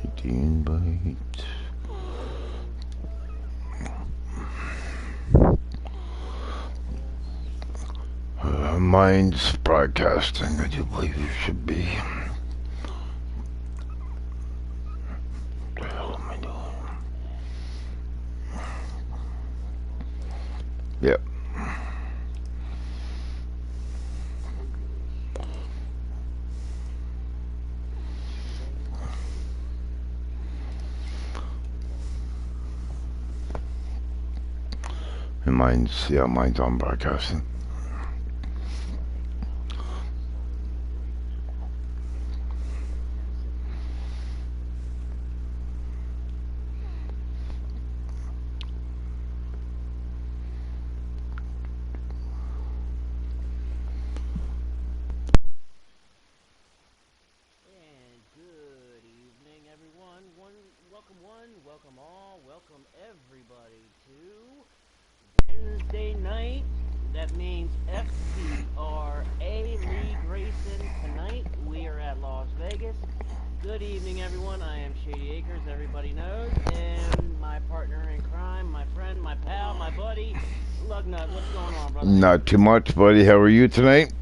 The invite. Mine's broadcasting. I do believe it should be. What the hell am I doing? Yep. And mine's on broadcasting. Welcome all, welcome everybody to Wednesday night. That means Ftr Racing. Tonight we are at Las Vegas. Good evening, everyone. I am Shady Acres, everybody knows, and my partner in crime, my friend, my pal, my buddy, Lugnut. What's going on, brother? Not too much, buddy. How are you tonight?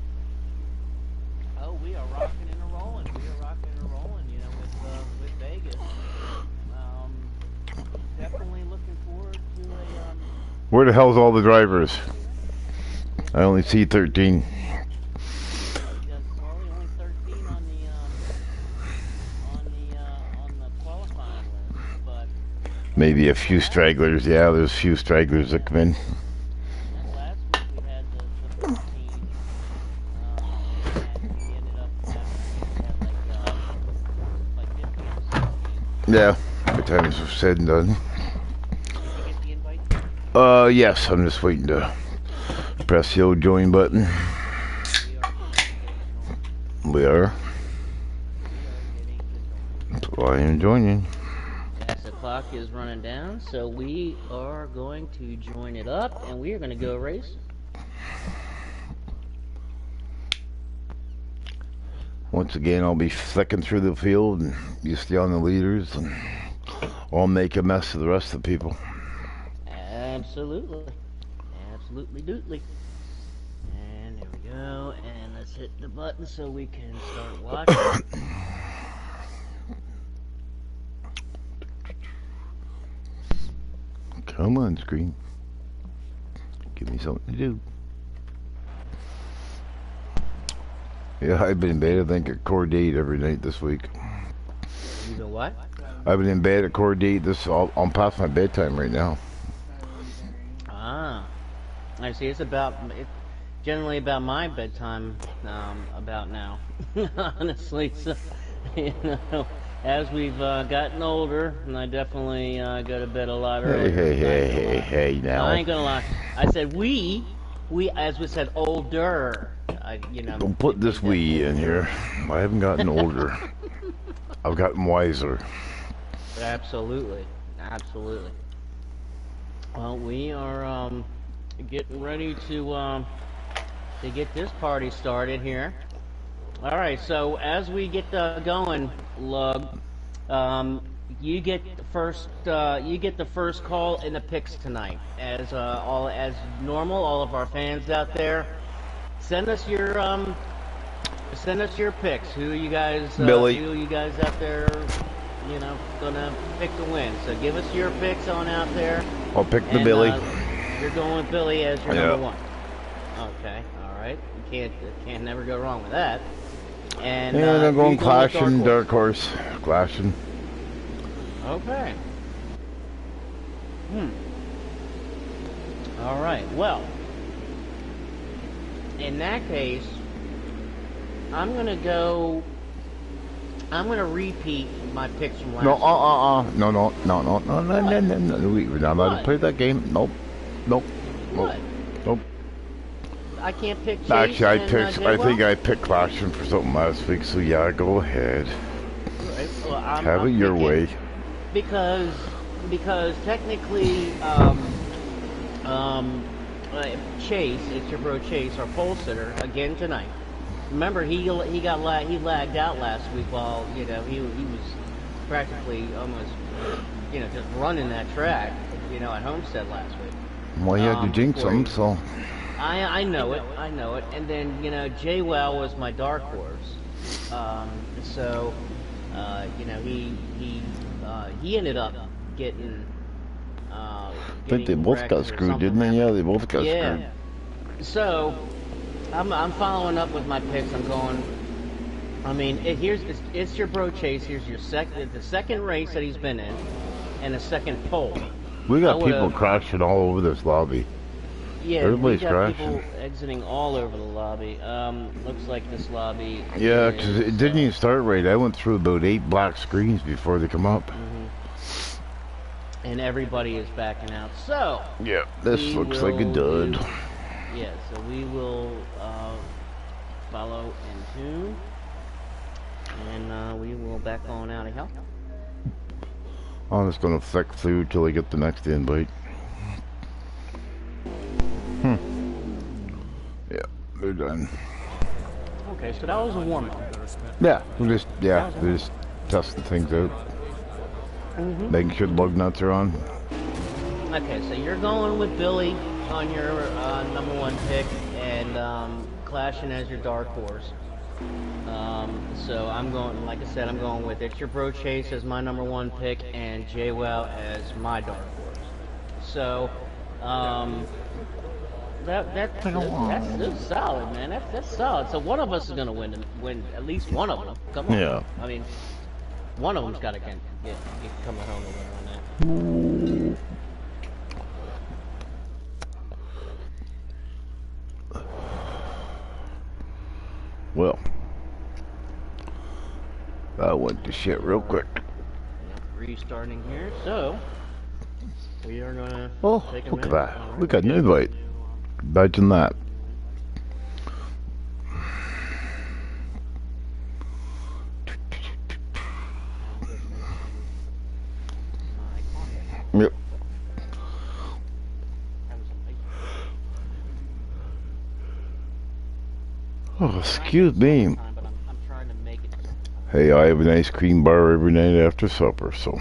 Oh, we are rocking and rolling. With Vegas. Definitely looking forward to a. Where the hell's all the drivers? I only see 13. Only 13 on the qualifying list, but Maybe a few stragglers. Yeah, there's a few stragglers that come in. last week we had the 13, and we ended up like 15 or 16. Yeah, by the time it's said and done. Did you get the invite? Yes, I'm just waiting to press the old join button. We are. So I am joining. Yes, the clock is running down, so we are going to join it up, and we are going to go racing. Once again, I'll be flicking through the field, and you stay on the leaders, and I'll make a mess of the rest of the people. Absolutely. Absolutely dootly. And there we go, and let's hit the button so we can start watching. Come on, screen. Give me something to do. Yeah, I've been in bed, I think, at core date every night this week. You know what? I've been in bed at core date. I'm past my bedtime right now. Ah, I see. It's generally about my bedtime, about now. Honestly, so, as we've gotten older, and I definitely go to bed a lot earlier. Hey, now. I ain't gonna lie. I said we, as we said, older. Don't put this "we" in here. I haven't gotten older. I've gotten wiser. Absolutely. Well, we are getting ready to get this party started here. All right. So as we get going, Lug, you get the first. You get the first call in the picks tonight. As normal, all of our fans out there, send us your picks. Who you guys? Billy. Who you guys out there? Gonna pick to win. So give us your picks on out there. I'll pick the Billy. You're going with Billy as your number one. Okay, all right. You can't never go wrong with that. And I'm going Clashing, Dark Horse. Clashing. Okay. All right. Well, in that case, I'm gonna repeat my picks from last week. No. We're not allowed to play that game. Nope. What? Nope. I can't pick Chase. Actually, I think I picked Clashing for something last week. So yeah, go ahead. Right. Well, Have it your way. Because technically, Chase, it's your bro Chase, our pole sitter, again tonight. Remember, he lagged out last week while he was practically almost, just running that track, at Homestead last week. Well, you had to jinx them, so. I know it. I know it. And then, Jay Well was my dark horse. So, he ended up getting. I think they both got screwed, didn't they? Yeah, they both got screwed. So, I'm following up with my picks. I'm going. I mean, it's your bro Chase. Here's your the second race that he's been in, and a second pole. We got people crashing all over this lobby. Yeah, everybody's we got crashing. People exiting all over the lobby. Looks like this lobby. Yeah, because it didn't even start right. I went through about 8 black screens before they come up. And everybody is backing out. So yeah, this looks like a dud. Yeah, so we will follow and tune, and we will back on out of here. I'm just gonna flick through till I get the next invite. Yeah, they're done. Okay, so that was a warm-up. Yeah, we're just testing things out. Making sure the lug nuts are on. Okay, so you're going with Billy on your number 1 pick, and Clashing as your dark horse. So I'm going, like I said, I'm going with It's Your Bro Chase as my number 1 pick, and J-Well as my dark horse. So, that's solid, man. That's solid. So one of us is gonna win at least one of them. Come on. Yeah. I mean, one of them's got to get coming home and win on that. Well, that went to shit real quick. Restarting here, so we are gonna. Take a look at minute. that. We got an invite. Imagine that. Yep. Oh, excuse me. Hey, I have an ice cream bar every night after supper, so.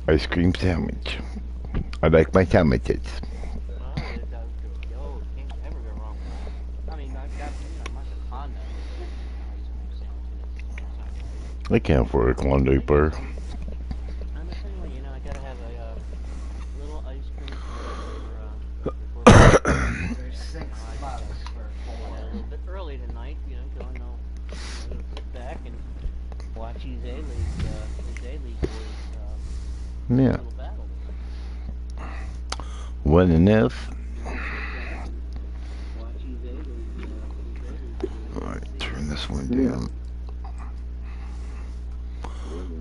Ice cream sandwich. I like my sandwiches. I can't afford a Klondike bar. I'm just saying, I gotta have a little ice cream there's $6 for a little bit early tonight, going sit back and watch these A-League boys, Yeah. little battle. When and if. Alright, turn this one down.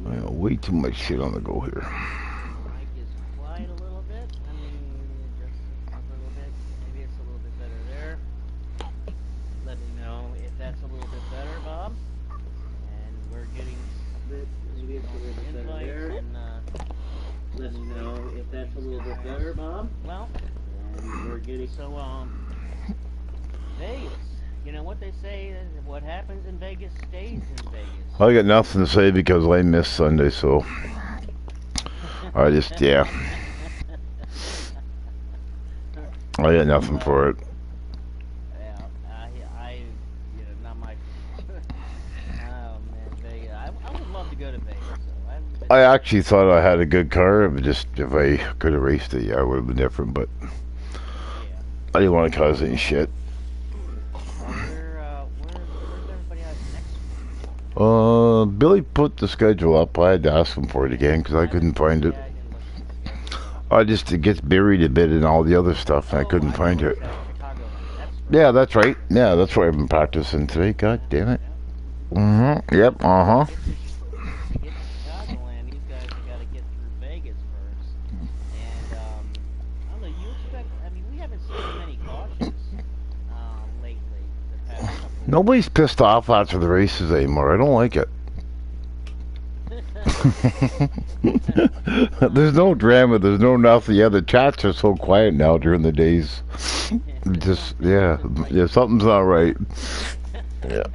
I got way too much shit on the go here. Mic is quiet a little bit. I mean, just a little bit. Maybe it's a little bit better there. Let me know if that's a little bit better, Bob. And we're getting maybe it's a little bit better there. And let me know if that's a little bit better, Bob. Well, and we're getting Vegas. You know what they say, what happens in Vegas stays in Vegas. I got nothing to say because I missed Sunday, so I just, yeah. I got nothing for it. Yeah, not my. Oh man, Vegas. I would love to go to Vegas. So I actually thought I had a good car, but just if I could have raced it, yeah, it would have been different, but I didn't want to cause any shit. Billy put the schedule up. I had to ask him for it again because I couldn't find it. It gets buried a bit in all the other stuff, and I couldn't find it. Yeah, that's right. Yeah, that's where I've been practicing today. God damn it. Yep. Nobody's pissed off after the races anymore. I don't like it. There's no drama. There's no nothing. Yeah, the chats are so quiet now during the days. Just, yeah, something's not right. Yeah.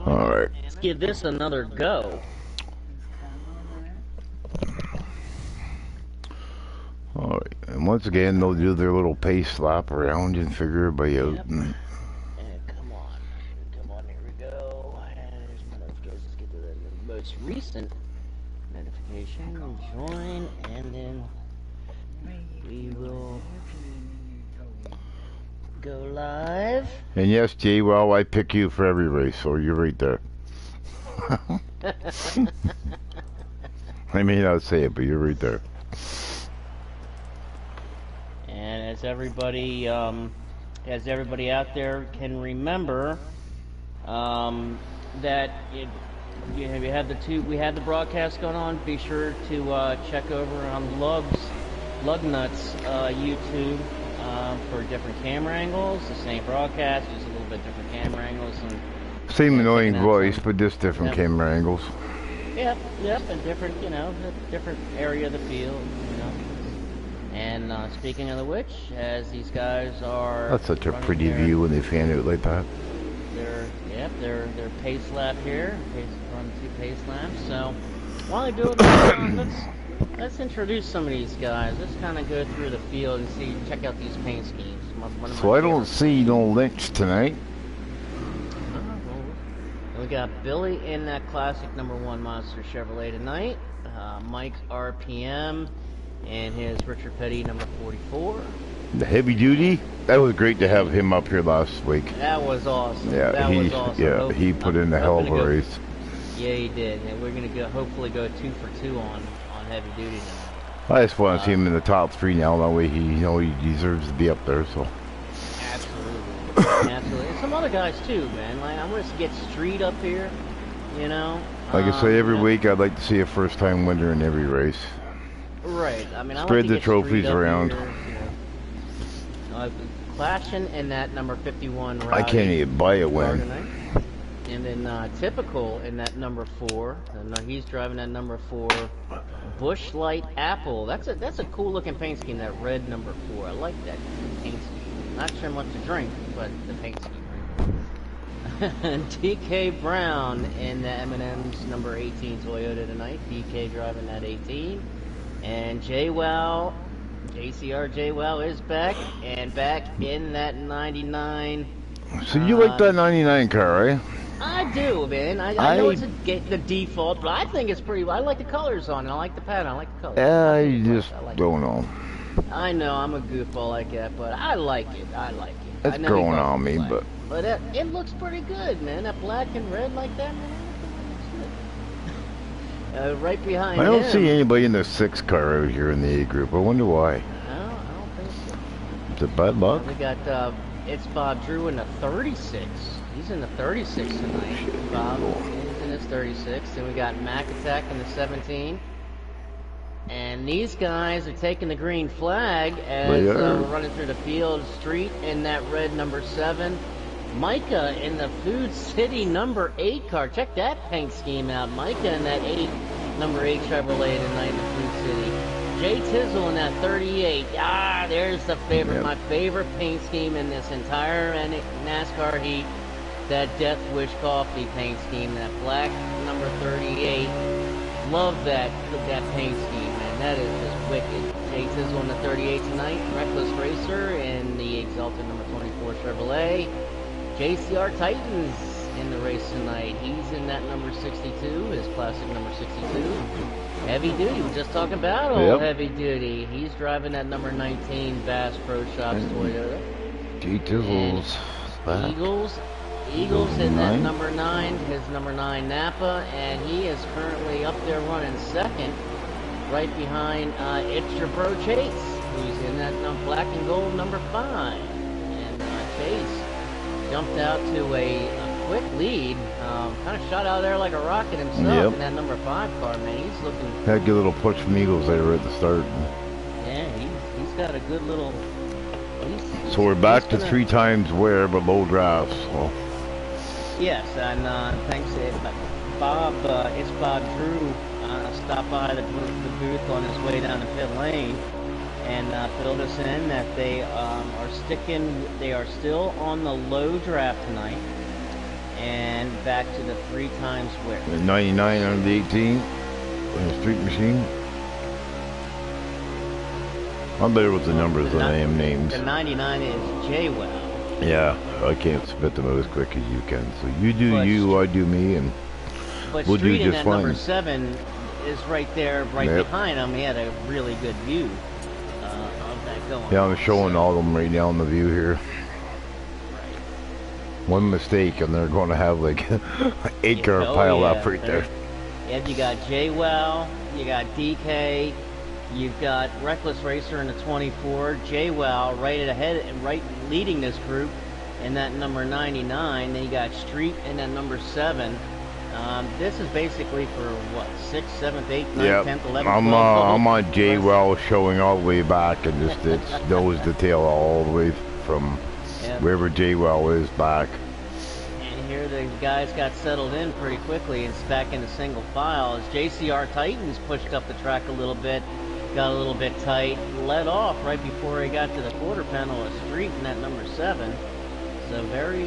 All right. Let's give this another go. All right. And once again, they'll do their little pace lap around and figure everybody out. Yep. And come on, here we go. And there's my notifications. Let's get to the most recent notification. Join, and then we will go live. And yes, Jay, well, I pick you for every race, so you're right there. I may not say it, but you're right there. And as everybody out there can remember, that we had the broadcast going on. Be sure to check over on Lugnuts YouTube for different camera angles. The same broadcast, just a little bit different camera angles. And same annoying voice, but just different camera angles. Yep, and different, different area of the field, And speaking of the which, as these guys are... That's such a pretty view when they fan out like that. Their pace lap here, run 2 pace laps. So while I do it, let's introduce some of these guys. Let's kind of go through the field and check out these paint schemes. So I don't see no Lynch tonight. We got Billy in that classic #1 Monster Chevrolet tonight. Mike RPM and his Richard Petty #44. The heavy duty. That was great to have him up here last week. That was awesome. Yeah, that was awesome. Yeah, he put in a hell of a race. Yeah, he did, and we're gonna hopefully go 2 for 2 on heavy duty tonight. I just want to see him in the top 3 now. That way, he deserves to be up there. So. Absolutely, absolutely. And some other guys too, man. Like I want to get Street up here, Like I say every week, I'd like to see a first-time winner in every race. Right. I mean, spread the like trophies around. Clashing in that #51. I can't even buy a win. And then Typical in that #4. And he's driving that #4. Bush Light Apple. That's a cool looking paint scheme. That red #4. I like that paint scheme. Not sure much to drink, but the paint scheme. DK Brown in the M&M's #18 Toyota tonight. DK driving that 18. And JCR JWoww is back, and back in that 99. So you like that 99 car, right? I do, man. I know it's the default, but I think it's pretty. I like the colors on it. I like the pattern. I like the colors. I just don't know. I know I'm a goofball like that, but I like it. It's growing on me, but it looks pretty good, man. That black and red like that, man. Right behind him. I don't see anybody in the 6 car out here in the A group. I wonder why. No, I don't think so. Is it bad luck? We got it's Bob Drew in the 36. He's in the 36 tonight. Bob is in his 36. Then we got Mac Attack in the 17. And these guys are taking the green flag as we're running through the field. Street in that red #7. Micah in the Food City #8 car. Check that paint scheme out. Micah in that #8 Chevrolet tonight in the Food City. Jay Tizzle in that 38. There's the favorite, my favorite paint scheme in this entire NASCAR heat. That Death Wish Coffee paint scheme, that black #38. Love that paint scheme, man. That is just wicked. Jay Tizzle in the 38 tonight. Reckless Racer in the Exalted #24 Chevrolet. JCR Titans in the race tonight. He's in that #62, his classic #62. Heavy Duty, we're just talking about Heavy Duty. He's driving that #19 Bass Pro Shops Toyota. Jay Tizzle's Eagles in that #9, his #9 Napa, and he is currently up there running second, right behind It's Your Bro Chase, who's in that black and gold #5. And Chase jumped out to a quick lead, kind of shot out there like a rocket himself in that #5 car, man. He's looking... Had a good little push from Eagles there at the start. Yeah, he's got a good little... So we're back to 3 times wear, but low drafts. So. Yes, and thanks to Bob, it's Bob Drew, stopped by the booth on his way down the pit lane and filled us in that they are still on the low draft tonight. And back to the 3 times where? The 99 on the 18. The street machine. I'm better with the numbers than I am names. The 99 is J-Well. Yeah, I can't spit them out as quick as you can. So you do you, I do me, and we'll do Street in just that number fine. 7 is right there, behind him. He had a really good view of that going. Yeah, I'm showing all of them right now in the view here. One mistake, and they're going to have like 8 car pile up right there. And you got J-Well, you got DK, you've got Reckless Racer in the 24, J-Well right ahead and right leading this group in that number 99. Then you got Street in that number 7. This is basically for what, 6th, 7th, 8th, 9th, 10th, 11th, 12th. I'm on J-Well showing all the way back, and just it's nose to tail all the way from wherever J-Well is back. And here the guys got settled in pretty quickly. It's back into single file as JCR Titans pushed up the track a little bit, got a little bit tight, let off right before he got to the quarter panel of Street in that number 7. So very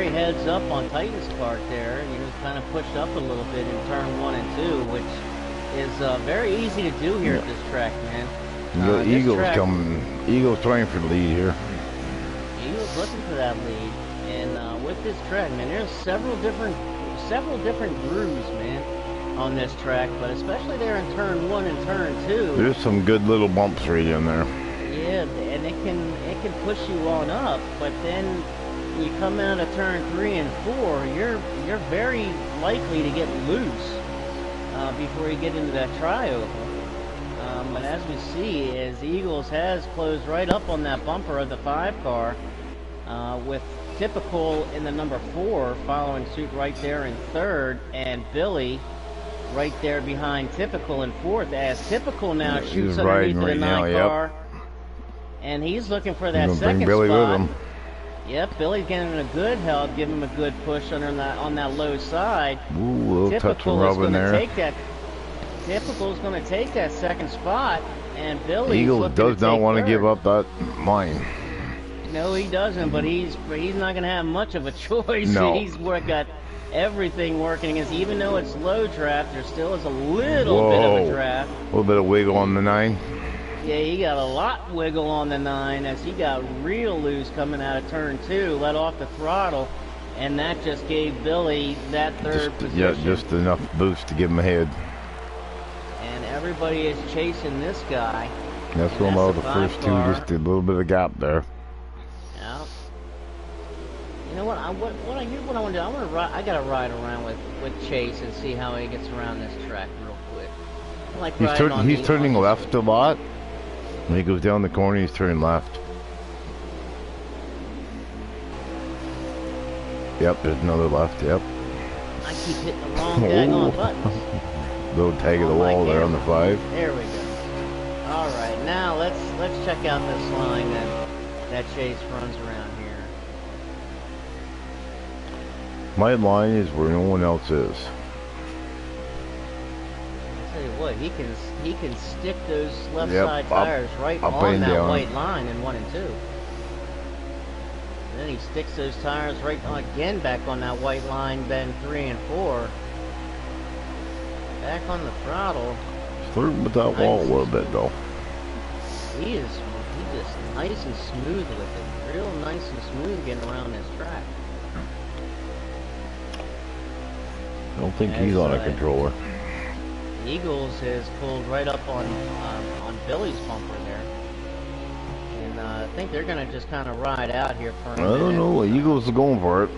heads up on Titan's part there. He was kind of pushed up a little bit in turn 1 and 2, which is very easy to do here at this track, man. Eagles coming. Eagles trying for the lead here. Eagles looking for that lead, and with this track, man, there's several different grooves, man, on this track, but especially there in turn 1 and turn 2. There's some good little bumps right in there. Yeah, and it can push you on up, but then you come out of turn 3 and 4, you're very likely to get loose before you get into that trioval. But as we see, is Eagles has closed right up on that bumper of the 5 car, with Typical in the number 4 following suit right there in 3rd, and Billy right there behind Typical in 4th, as Typical now shoots underneath the 9 car, and he's looking for that second Billy spot. with him. Yep, Billy's getting a good help, giving him a good push on that low side. Ooh, a little touch of rubbing there. Typical's going to take that second spot, and Billy Eagles does not want to give up that line. No, he doesn't, but he's not going to have much of a choice. No. He's got everything working against, even though it's low draft, there still is a little bit of a draft. A little bit of wiggle on the 9. Yeah, he got a lot wiggle on the 9 as he got real loose coming out of turn 2, let off the throttle, and that just gave Billy that third position. Yeah, just enough boost to give him ahead. And everybody is chasing this guy. That's one of the first 2, just a little bit of gap there. Yeah. You know what? Here's what I want to do. I gotta ride around with Chase and see how he gets around this track real quick. I like he's turning left a lot. When he goes down the corner, he's turning left. Yep, there's another left, yep. I keep hitting the wrong daggone buttons. Little tag of the wall there on the 5. There we go. Alright, now let's check out this line that Chase runs around here. My line is where no one else is. I'll tell you what, he can stick those left side tires right up on and that down. white line in 1 and 2. Then he sticks those tires right again back on that white line, then 3 and 4. Back on the throttle. Flirting with that wall a little bit though. He's just nice and smooth with it. Real nice and smooth getting around this track. I don't think he's on a controller. Eagles has pulled right up on Billy's bumper there. And I think they're going to just kind of ride out here for a minute. I don't know. Eagles are going for it.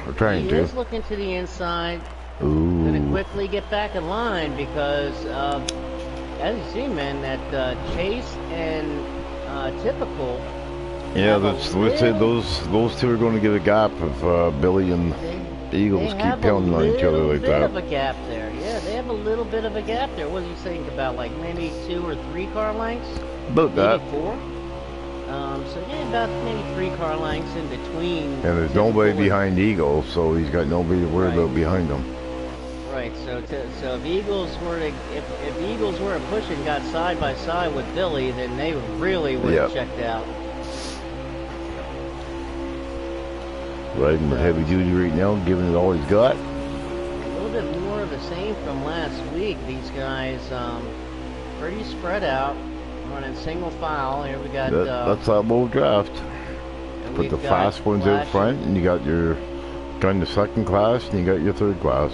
They're trying to. He is looking to the inside. Ooh. Going to quickly get back in line because, as you see, man, that Chase and Typical. Yeah, let's say those 2 are going to get a gap if Billy and Eagles keep pounding on each other like that. They have a little bit of a gap there. Yeah, they have a little bit of a gap there. What do you think about, like maybe 2 or 3 car lengths? About that. Maybe 4. So yeah, about maybe 3 car lengths in between. And there's nobody behind Eagles, so he's got nobody to worry about behind him. Right. So if Eagles were to push and got side by side with Billy, then they really would have checked out. Riding with heavy duty right now, giving it all he's got. A little bit more of the same from last week. These guys, pretty spread out, running single file. Here we got. That's that low draft. Put the fast ones out front, and you got your kind of second class, and you got your third class.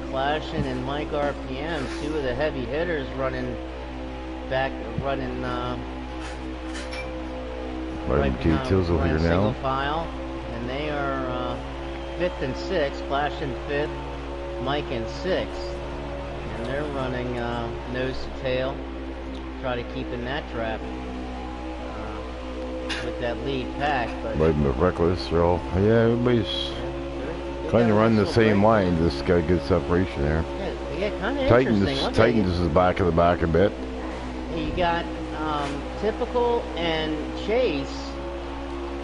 Clashing and Mike RPM, two of the heavy hitters running back, running right behind Tizzle here now. File, and they are 5th and 6th, Clashing 5th, Mike in 6th, and they're running nose to tail, try to keep in that trap with that lead pack. But riding with Reckless, they're all everybody's kind of run the same line. This guy gets separation there. Yeah, kind of interesting. Tightens his back of the back a bit. You got Typical and Chase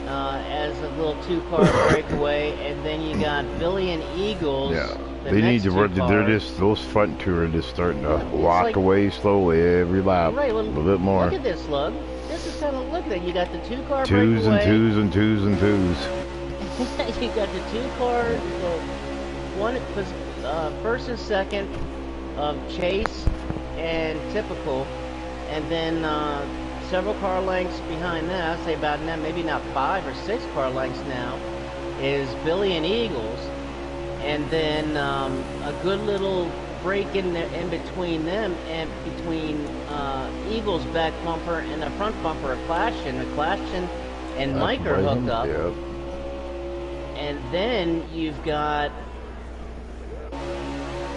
as a little two-car breakaway, and then you got Billy and Eagles. Yeah, they need to work. They're just, those front two are just starting to walk away slowly every lap. Right, well, a little bit more. Look at this, Slug. This is kind of, look at that. You got the two-car twos breakaway. And twos and twos and twos. You got the two cars, one first and second of Chase and Typical, and then several car lengths behind that. I'd say about now, maybe not 5 or 6 car lengths now, is Billy and Eagles, and then a good little break in between them and between Eagles' back bumper and the front bumper of Clashing. McClashin and Mike are hooked up. Yeah. And then you've got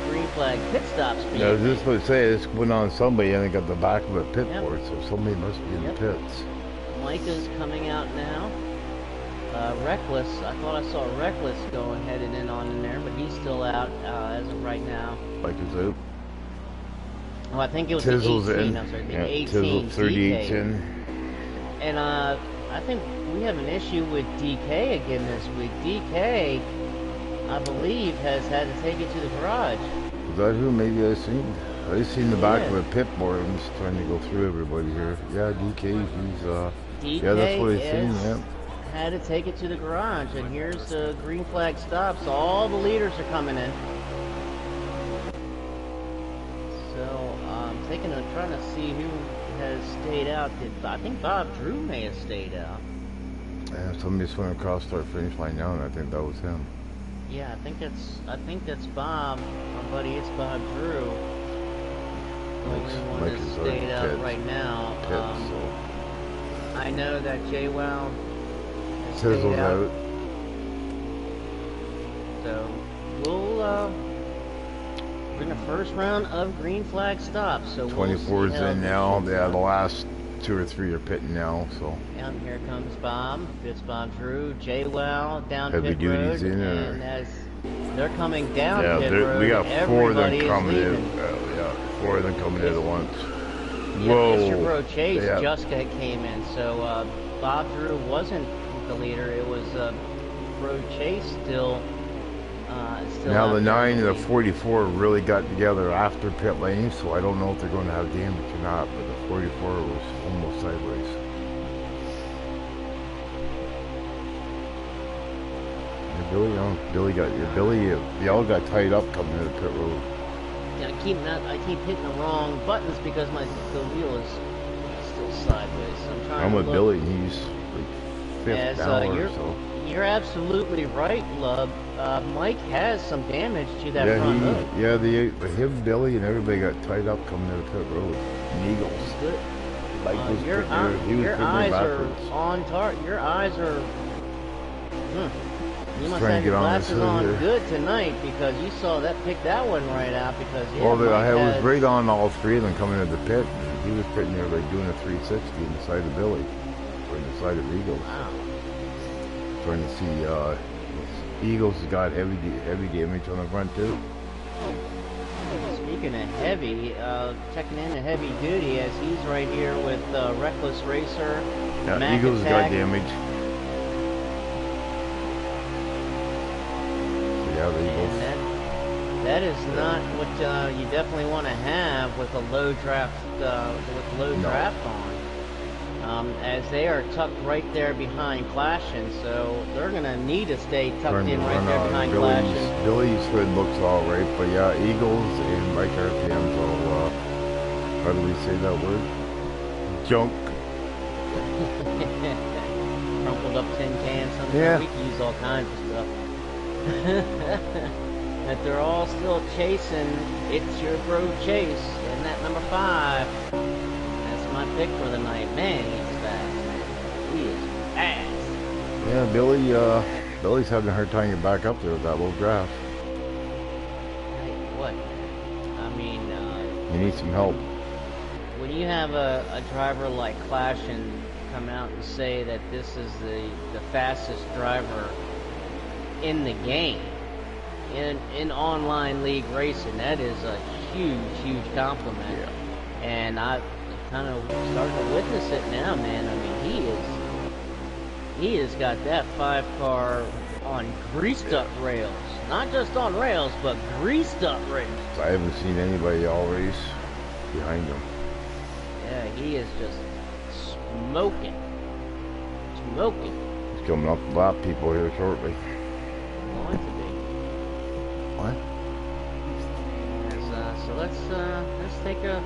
green flag pit stops. Yeah, I was just going to say, this went on somebody and they got the back of a pit board, so somebody must be in the pits. Micah's coming out now. Reckless, I thought I saw Reckless going headed in on in there, but he's still out as of right now. Micah's out. Oh, I think it was Tizzle's 18. in. I'm sorry, Yeah, 18. 38's in. And I think we have an issue with DK again this week. DK, I believe, has had to take it to the garage. Is that who maybe I seen? I seen the back of a pit board. I'm just trying to go through everybody here. Yeah, DK, he's yeah, that's what I seen. Yeah. Had to take it to the garage, and here's the green flag stops. All the leaders are coming in. So trying to see who has stayed out. I think Bob Drew may have stayed out. Yeah, somebody swung across our finish line now, and I think that was him. Yeah, I think that's Bob, my buddy. It's Bob Drew. The only one that's stayed out right now. I know that JWoww has stayed out. So we'll bring the first round of green flag stops. So 24's in now. Yeah, the last 2 or 3 are pitting now. So. And here comes Bob. It's Bob Drew, JWoww down heavy pit road, duties in, and as they're coming down pit road, road, we got 4 of them coming in. Yeah, 4 of them coming in at once. Yeah, Whoa! Mr. Bro Chase just came in, so Bob Drew wasn't the leader. It was Bro Chase still. Now the 9 and the 44 really got together after pit lane, so I don't know if they're going to have damage or not. But the 44 was almost sideways. Billy, they all got tied up coming to the pit road. Yeah, I keep hitting the wrong buttons because the wheel is still sideways. So I'm with Billy, and he's like 5th down or so. You're absolutely right, Lub. Mike has some damage to that front hook. Yeah, him, Billy, and everybody got tied up coming to the pit road. And Eagles. Good. Your eyes are on target. Your eyes are. You must have your glasses on good tonight because you saw that. Pick that one right out because I was right on all 3 of them coming to the pit. He was pitting there like doing a 360 in the side of Billy, or in the side of Eagles. Wow. Trying to see Eagles has got heavy damage on the front too. Speaking of heavy, checking in a heavy duty as he's right here with Reckless Racer. Yeah, Eagles got damage. So yeah, the Eagles. That is not what you definitely want to have with a low draft draft on. as they are tucked right there behind Clashin', so they're going to need to stay tucked Trying to in right run there behind Clashin'. Billy's hood looks all right, but yeah, Eagles and Mike RPM's all, how do we say that word? Junk. Crumpled up tin cans, sometimes Yeah. we can use all kinds of stuff. But they're all still chasing It's Your Bro Chase, and that number 5. That's my pick for the night. Man, he's fast. He is fast. Yeah, Billy's having a hard time getting back up there with that low grass. Hey, what? I mean, You need some help. when you have a driver like Clashin' come out and say that this is the fastest driver in the game, in online league racing, that is a huge compliment. Yeah. And I kind of starting to witness it now, man. I mean, he has got that 5 car on greased up rails. Not just on rails, but greased up rails. I haven't seen anybody all race behind him. Yeah, he is just smoking. Smoking. He's coming up to lap people here shortly. Going to be. What? So let's take a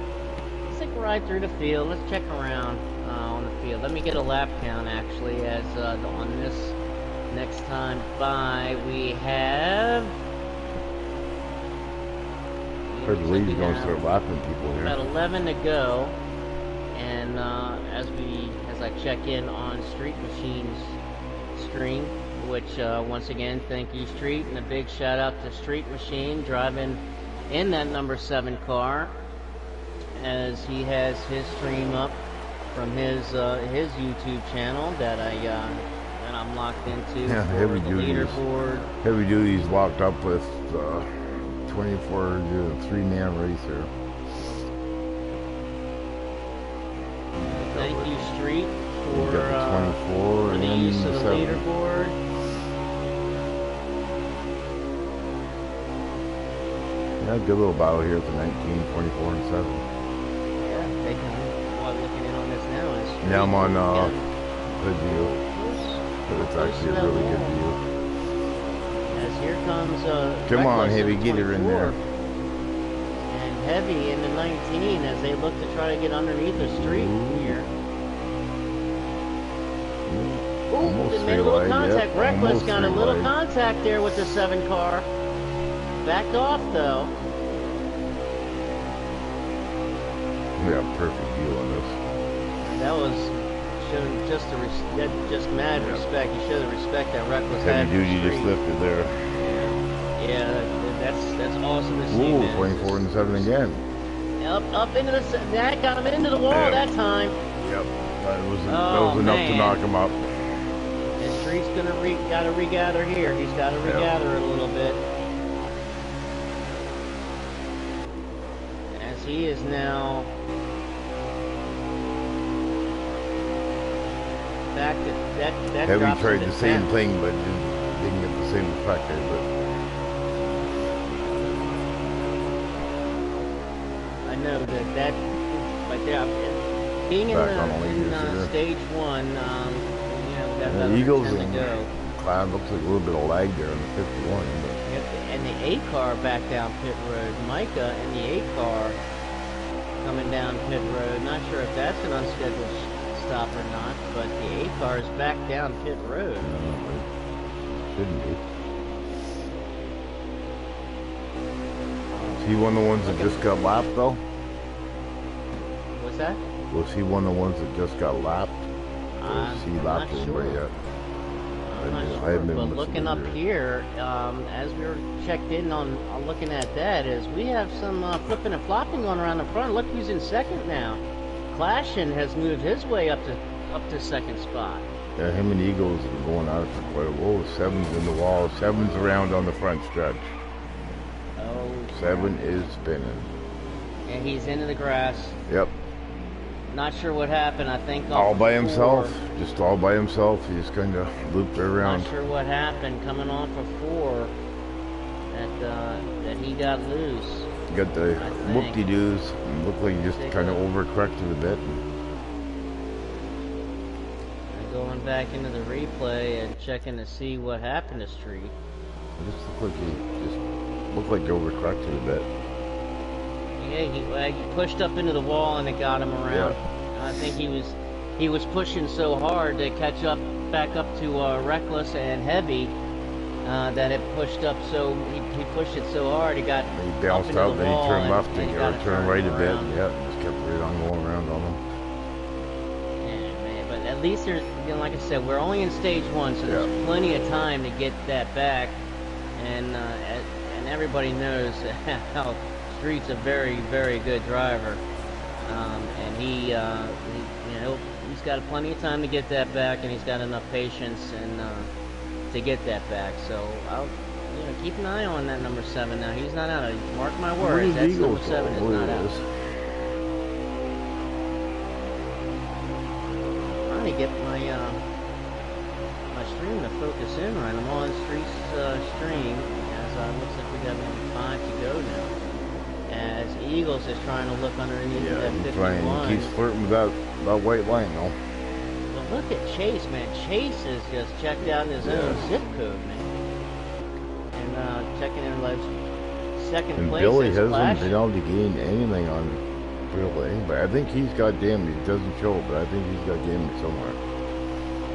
ride through the field. Let's check around on the field. Let me get a lap count actually, as on this next time by we have. I believe he's going to start lapping people here. About 11 to go, and as I check in on Street Machine's stream, which once again, thank you Street, and a big shout out to Street Machine driving in that number 7 car, as he has his stream up from his YouTube channel that I'm locked into. Yeah, for heavy the duty. leaderboard. Heavy duty's locked up with 24 to 3-man racer. Thank you, Street, We've got the 24 for and the then use of the the 7. leaderboard. Yeah, good little battle here at the 19, 24, and 7. Yeah, taking what looking in on this now is. Yeah, I'm on Yeah. good view, but it's actually a really good view. As here comes Come on, Reckless Heavy, in get her in there. 24, and Heavy in the 19 as they look to try to get underneath the street here. Ooh, Almost they made a little three wide, contact. yep, Reckless almost got a three little wide. contact there with the 7 car. Backed off though. We got a perfect view on this. That was showing just just mad respect. You show the respect that Reckless had. Heavy for duty just Street. lifted there. Yeah, that's awesome to see. Ooh, Man. 24 and 7 again. Up into that got him into the wall Yeah. that time. Yep, that was Oh, enough to man. knock him up. And Street's gotta regather here. He's gotta Yep. regather a little bit. As he is now back to that Heavy drops him tried to the same 10th. thing, but didn't get the same effect there. I know that but yeah, being in, Back on the leaders in here. stage 1, we got But about the Eagles 10 to and go. Cloud looks like a little bit of lag there in the 51. But And the 8 car back down pit road. Micah and the 8 car coming down pit road. Not sure if that's an unscheduled stop or not, but the 8 car is back down pit road. shouldn't be. Was he one of the ones that just got lapped though? What's that? Was he one of the ones that just got lapped? Or I'm is he not lapped sure. anybody yet? I'm not I sure, haven't been but listening looking up either. here, as we were checked in on looking at that, is we have some flipping and flopping going around the front. Look who's in second now. Clashin' has moved his way up to second spot. Yeah, him and Eagles have been going out for quite a while. 7's in the wall. 7's around on the front stretch. Oh, 7 is spinning. and he's into the grass. Yep. Not sure what happened. I think All off by of himself. 4. Just all by himself. He just kind of looped around. Not sure what happened coming off of 4. That he got loose. Got the I think. whoop-de-doos. Looked like he just kind of overcorrected a bit. going back into the replay and checking to see what happened to Street. It just looked like he overcorrected a bit. Yeah, he pushed up into the wall and it got him around. Yeah. I think he was pushing so hard to catch up back up to Reckless and Heavy that it pushed up. So he pushed it so hard he got He bounced up into out, the then he wall turned left and he turned right a bit. around. Yeah, just kept right on going around on him. But at least there's, like I said, we're only in stage 1, so there's plenty of time to get that back. And everybody knows how Street's a very, very good driver, and he's got plenty of time to get that back, and he's got enough patience and to get that back. So I'll keep an eye on that number 7. Now he's not out. Mark my words, that number 7 is not out. To get my stream to focus in right. I'm on Street's stream as looks like we got maybe 5 to go now. As Eagles is trying to look underneath that 51. He keeps flirting with that white line though. But look at Chase, man. Chase is just checked out in his own zip code, man. And checking in like second and place. Billy hasn't been able to gain anything on really anybody. I think he's got damage. It doesn't show, but I think he's got damage somewhere.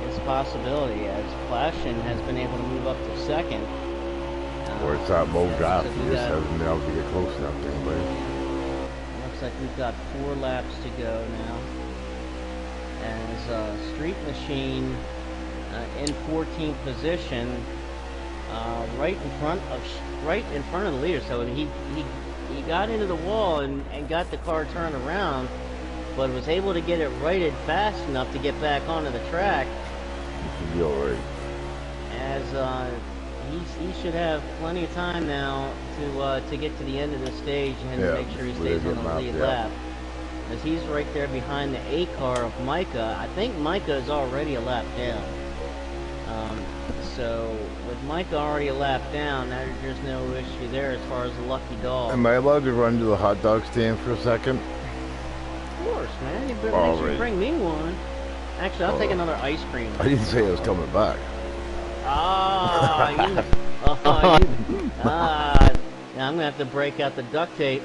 It's a possibility, as Flashin has been able to move up to second. Or it's that low draft. He just hasn't been able to get close enough to anybody. Looks like we've got 4 laps to go now. As Street Machine in 14th position, right in front of the leader. So he got into the wall and got the car turned around, but was able to get it righted fast enough to get back onto the track. He should be alright. As he should have plenty of time now to get to the end of the stage and make sure he stays on the lead lap. As he's right there behind the A car of Micah. I think Micah is already a lap down. So with Micah already a lap down, there's no issue there as far as the lucky dog. Am I allowed to run to the hot dog stand for a second? Of course, man. You better make sure you bring me one. Actually, I'll take another ice cream. I didn't say I was coming back. I'm gonna have to break out the duct tape.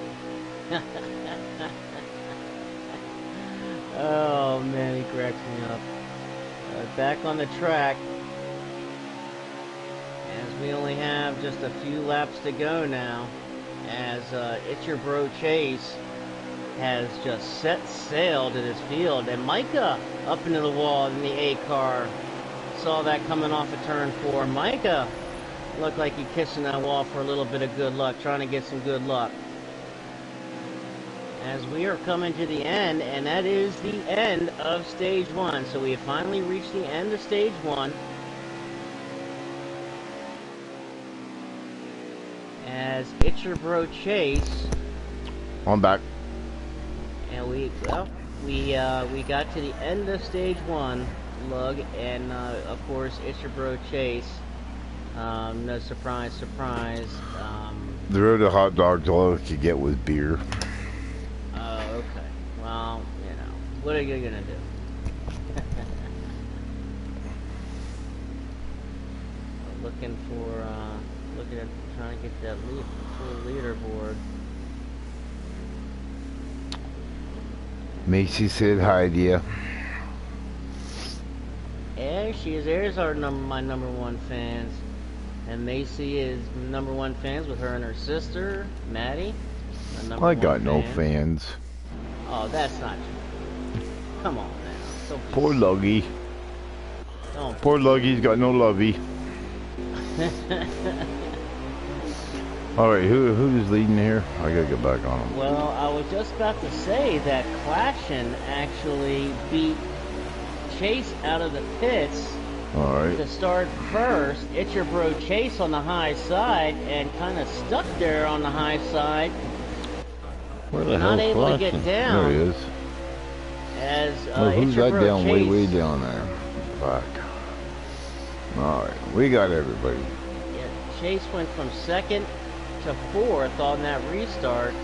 Oh man, he cracks me up. Back on the track, as we only have just a few laps to go now, as It's Your Bro Chase has just set sail to this field, and Micah up into the wall in the A car. Saw that coming off of turn 4. Micah looked like he kissing that wall for a little bit of good luck, trying to get some good luck. As we are coming to the end, and that is the end of stage 1. So we have finally reached the end of stage 1. As It's Your Bro Chase. I'm back. And we got to the end of stage 1. Lug, and of course It's Your Bro Chase. No surprise. The road to hot dogs, all you get was beer. Oh, okay. Well, what are you gonna do? Looking at trying to get that full leaderboard. Macy said hi to you. Yeah, she is. There's my number 1 fans. And Macy is number 1 fans with her and her sister, Maddie. I got no fans. Oh, that's not true. Come on now. Poor Luggy. Poor Luggy's got no lovey. Alright, who's leading here? I gotta get back on him. Well, I was just about to say that Clashin actually beat Chase out of the pits. Alright. To start first. It's Your Bro Chase on the high side and kind of stuck there on the high side. Where the hell not able Clashin? to get down. There he is. As who's that down Chase, way down there? Fuck. Alright, we got everybody. Yeah, Chase went from 2nd to 4th on that restart,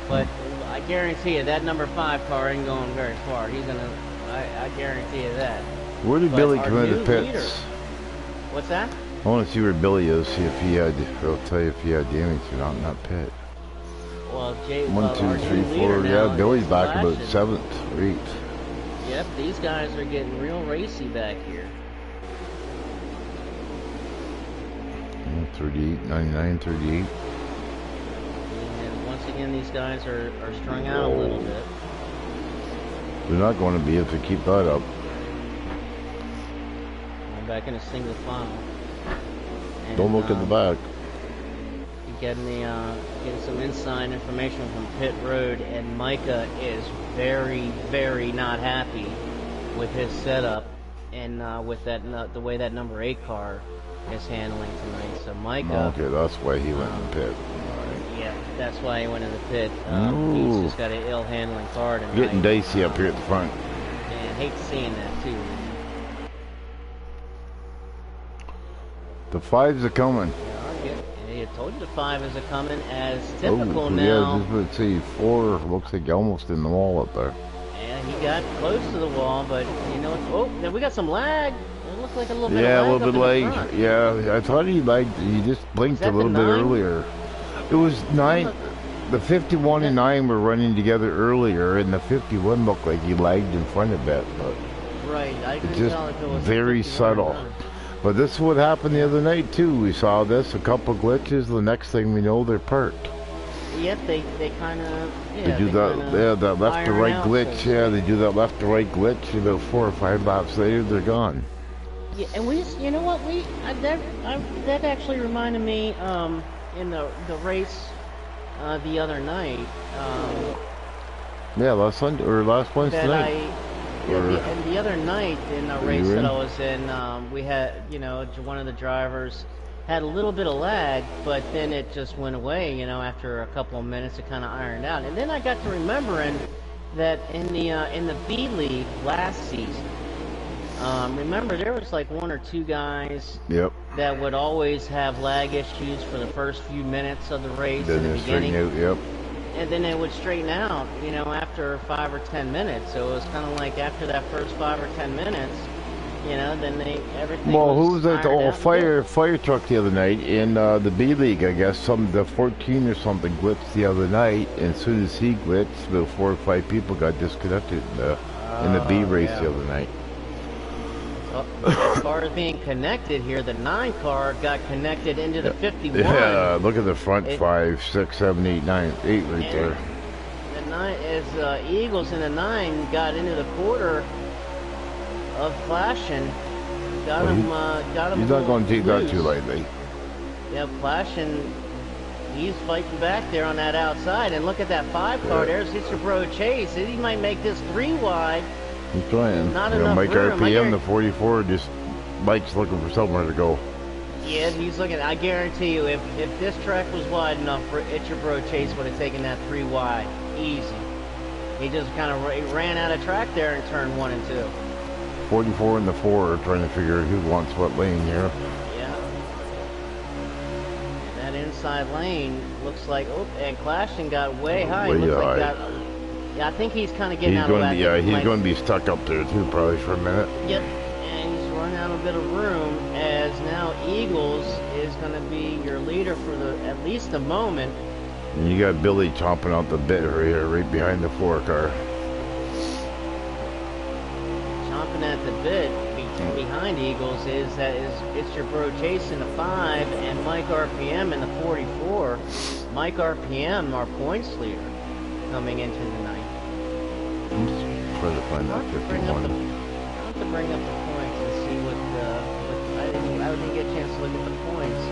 but I guarantee you that number 5 car ain't going very far. He's gonna, I guarantee you that. Where did But Billy our come out new of leader, pits? what's that? I want to see where Billy is. See if he had. I'll tell you if he had damage or not in that pit. Well, One, our two, new three, leader four. Yeah, now Billy's is back about Flash, 7th or 8th. yep, these guys are getting real racy back here. 38, 99, 38. And once again, these guys are strung out a little bit. They're not going to be if they keep that up. I'm back in a single file. And, Don't look at the back. getting some inside information from pit road, and Micah is very, very not happy with his setup and with the way that number 8 car is handling tonight. So Micah, Okay, that's why he went in the pit. Right. yeah, that's why he went in the pit. He's just got an ill handling car tonight. Getting dicey up here at the front. And hate seeing that too. The 5s are coming. I told you the 5 is a coming as typical now. Yeah, just would see 4 looks like almost in the wall up there. Yeah, he got close to the wall, but you know, oh, then we got some lag. It looks like a little bit of lag. Yeah, a little bit late. late. Yeah, I thought he lagged. He just blinked a little bit earlier. It was 9. The 51 and 9 were running together earlier, and the 51 looked like he lagged in front a bit, but right, I it's couldn't just tell if it was very 51 or subtle. not. But this is what happened the other night too. We saw this, a couple glitches. The next thing we know, they're parked. Yep, they kind of They do that left to right glitch. So Yeah, they do that left to right glitch. About 4 or 5 laps later, they're gone. yeah, and you know what, that actually reminded me in the race the other night. Yeah, last Wednesday night. And the other night in the race that I was in, we had, one of the drivers had a little bit of lag, but then it just went away, after a couple of minutes it kind of ironed out. And then I got to remembering that in the B League last season, remember there was like 1 or 2 guys that would always have lag issues for the first few minutes of the race in the beginning. And then it would straighten out, after 5 or 10 minutes. So it was kind of like after that first 5 or 10 minutes, then everything. Well, who was at the fire truck the other night in the B League? I guess the 14 or something glitched the other night, and as soon as he glitched, about 4 or 5 people got disconnected in the B race the other night. As far as being connected here, the 9 car got connected into the 51. Yeah, look at the front 5, 6, 7, 8, 9, 8 right there. The 9, as Eagles in the 9 got into the quarter of Flashing, got him. He's not going to take that too lightly. Yeah, Flashing. He's fighting back there on that outside, and look at that 5 car. There's Ftr Bro Chase. He might make this 3 wide. He's trying. Not enough Mike room. RPM, the 44, just Mike's looking for somewhere to go. Yeah, he's looking. I guarantee you, if this track was wide enough, for Ftr Bro Chase would have taken that 3 wide, easy. He just kind of ran out of track there in turn 1 and 2. 44 and the 4 are trying to figure out who wants what lane here. Yeah. And that inside lane looks like, and Clashing got way high. Way looks high. Like yeah, I think he's kind of getting out of that. Yeah, he's going to be stuck up there too, probably for a minute. Yep, and he's running out a bit of room, as now Eagles is going to be your leader for at least the moment. And you got Billy chomping out the bit right here, right behind the 4 car. Chomping at the bit behind Eagles is Ftr Bro Chase in the 5 and Mike RPM in the 44. Mike RPM, our points leader, coming into the night. Try to find that 51. I'll have to bring up the points and see what I didn't get a chance to look at the points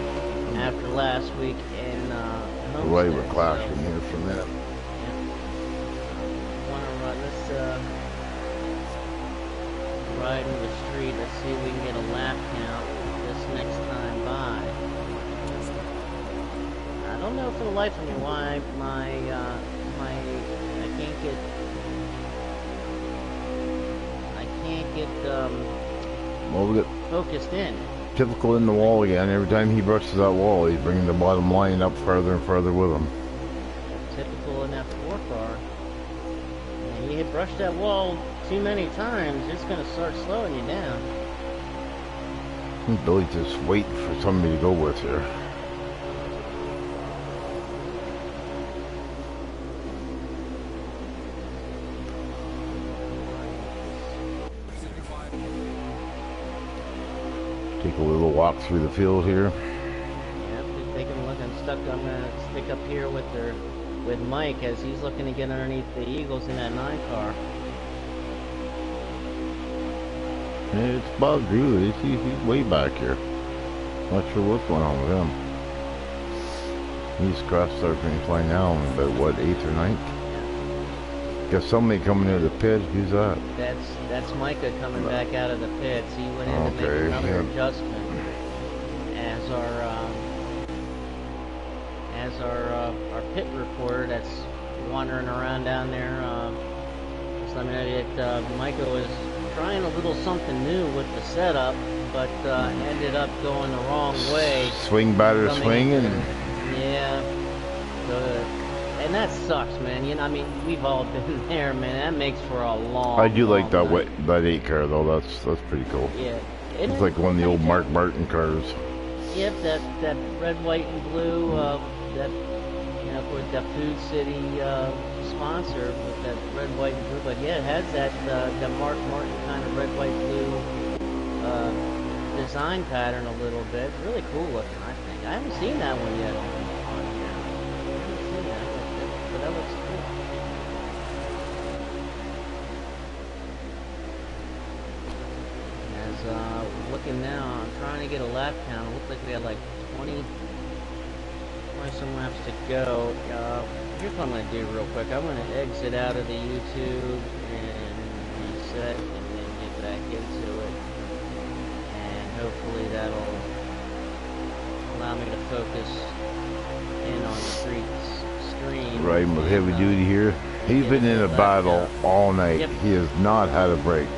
after last week in Homestead. Right, we're clashing here for a minute. Let's ride in the street. Let's see if we can get a lap count this next time by. I don't know for the life of me why I can't get Well, we got focused in. typical in the wall again. Every time he brushes that wall, he's bringing the bottom line up further and further with him. Typical in that 4 car. And he had brushed that wall too many times, it's going to start slowing you down. Billy's just waiting for somebody to go with here. Take a little walk through the field here. Yep, just taking a look. I'm gonna stick up here with Mike as he's looking to get underneath the Eagles in that 9 car. Yeah, it's Bob Drew. He's way back here. Not sure what's going on with him. He's crossed our finish line now, about what, 8th or 9th? Got somebody coming into the pit. Who's that? That's Micah coming back out of the pits. He went in to make another adjustment as our pit reporter that's wandering around down there. Just let me know that Micah was trying a little something new with the setup, but ended up going the wrong way. Swing batter swinging. Yeah. And that sucks, man. You know, I mean, we've all been there, man. That makes for a long. I do like that night. that 8 car though. That's pretty cool. Yeah. It's like one of the old Mark Martin cars. Yep, that red, white, and blue. That, you know, of course, that Food City sponsor with that red, white, and blue. But yeah, it has that Mark Martin kind of red, white, blue design pattern a little bit. Really cool looking, I think. I haven't seen that one yet on here. I haven't seen that, but that looks cool. Looking now, I'm trying to get a lap count. It looks like we got like 20 some laps to go. Here's what I'm going to do real quick. I'm going to exit out of the YouTube and reset and then get back into it. And hopefully that'll allow me to focus in on the stream. Riding with heavy duty here. He's been in a battle all night. Yep. He has not had a break.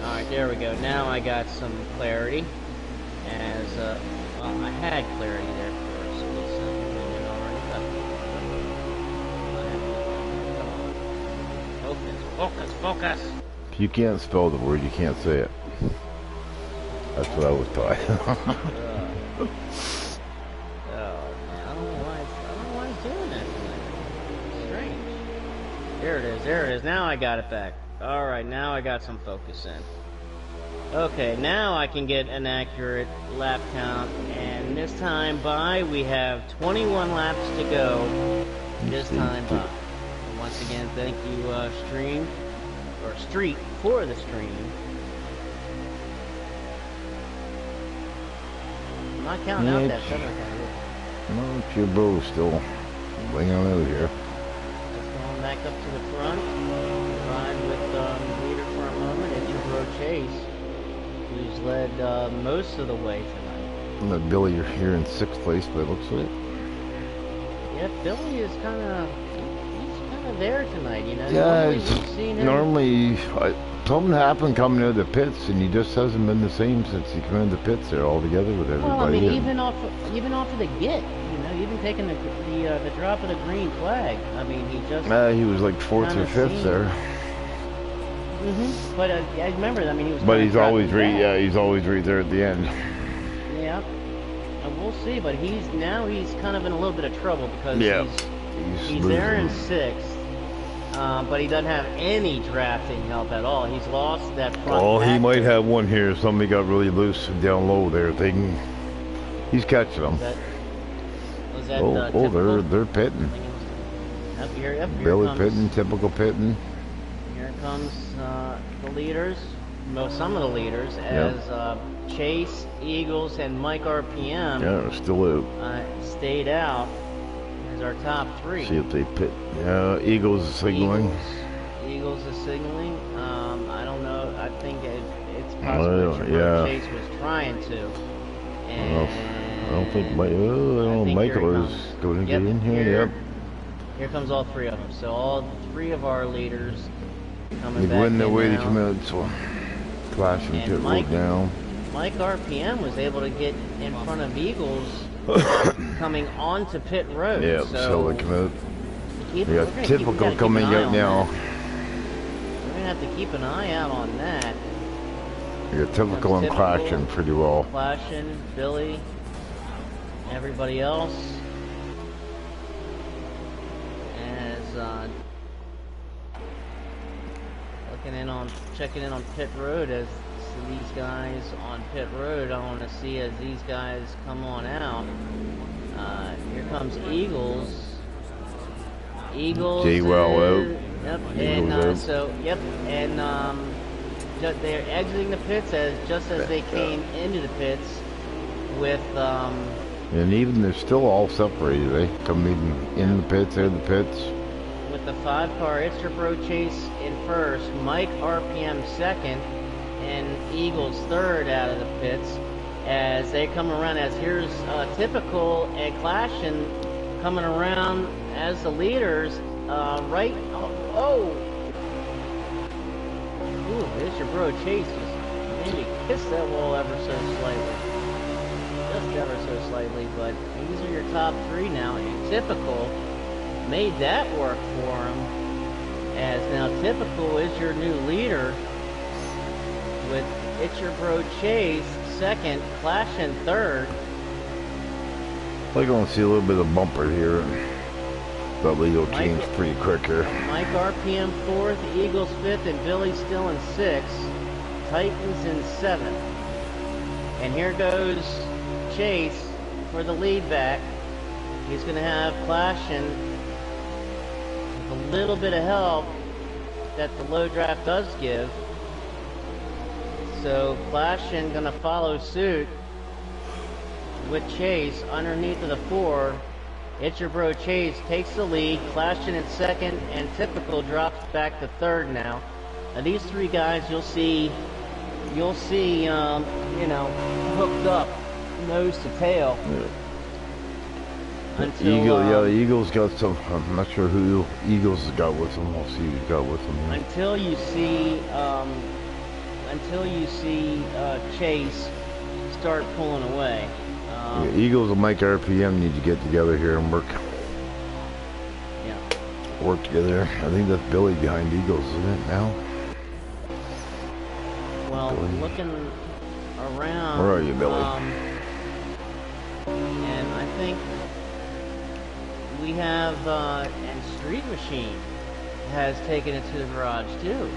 Alright, there we go. Now I got some clarity. As, well, I had clarity there for a split second, and it already left. Focus, focus! If you can't spell the word, you can't say it. That's what I was taught. I don't know why it's doing that tonight. It's strange. There it is. Now I got it back. Alright, now I got some focus in. Okay, now I can get an accurate lap count, and this time by, we have 21 laps to go. This time by. And once again, thank you, Street, for the stream. I'm not counting out that 7 car. No, it's your bro still laying on out here. Just going back up to the front. Ride with the leader for a moment. It's your bro Chase, who's led most of the way tonight. Billy, you're here in 6th place, but it looks like. Yeah, Billy is kind of there tonight, you know. Yeah, normally something happened coming out of the pits, and he just hasn't been the same since he came out of the pits there all together with everybody. Well, I mean, even off of the get, you know, even taking the drop of the green flag. I mean, he just. He was like 4th or 5th there. But I remember. I mean, he was. But he's always he's always right there at the end. Yeah. And we'll see, but he's kind of in a little bit of trouble because he's there in 6th. But he doesn't have any drafting help at all. He's lost that front. Oh, he might have one here. Somebody got really loose down low there. He's catching them. They're pitting. Here Billy comes, pitting, typical pitting. Here comes the leaders. Some of the leaders as Chase, Eagles, and Mike RPM. Yeah, they're still out. Stayed out. Our top 3. See if they pit. Eagles is signaling. Eagles is signaling. I don't know. I think it's possible that Chase was trying to. And I don't think Michael is going to get in here. Yep. Here comes all 3 of them. So all 3 of our leaders coming back. They win their way to come out, so clashing pit road now. Mike RPM was able to get in front of Eagles. Coming onto pit road. Yeah, so they come out. We got typical coming out now. We're gonna have to keep an eye out on that. Yeah, typical and clashing pretty well. Clashing, Billy, everybody else. As checking in on pit road as these guys on pit road. I want to see as these guys come on out. Here comes Eagles. Eagles. J-Well out. Yep. Eagles and they're exiting the pits just as they came into the pits with and even they're still all separated. They come in the pits, out of the pits. With the 5-car, it's your bro Chase in first, Mike RPM second, and Eagles third out of the pits as they come around. As here's typical and clashing coming around as the leaders. Right. Oh. Ooh, there's your bro Chase. Just maybe kiss that wall ever so slightly. Just ever so slightly, but these are your top three now. And typical made that work for him. As now typical is your new leader with it's your bro Chase second, Clashing third. We're going to see a little bit of bumper here. That lead will change pretty quick here. Mike RPM fourth, Eagles fifth, and Billy still in sixth. Titans in seventh. And here goes Chase for the lead back. He's going to have Clashing with a little bit of help that the low draft does give. So Clashing going to follow suit with Chase underneath of the 4. It's your bro Chase takes the lead, Clashing in second, and Typical drops back to third now. Now these three guys you'll see, you know, hooked up, nose to tail. Yeah. Until, the Eagles got some. I'm not sure who Eagles has got with them. We'll see who's got with them. Yeah. Until you see Chase start pulling away. Yeah, Eagles and Mike RPM need to get together here and work together. I think that's Billy behind Eagles, isn't it now? Well, Billy. Looking around. Where are you, Billy? And I think we have, and Street Machine has taken it to the garage too.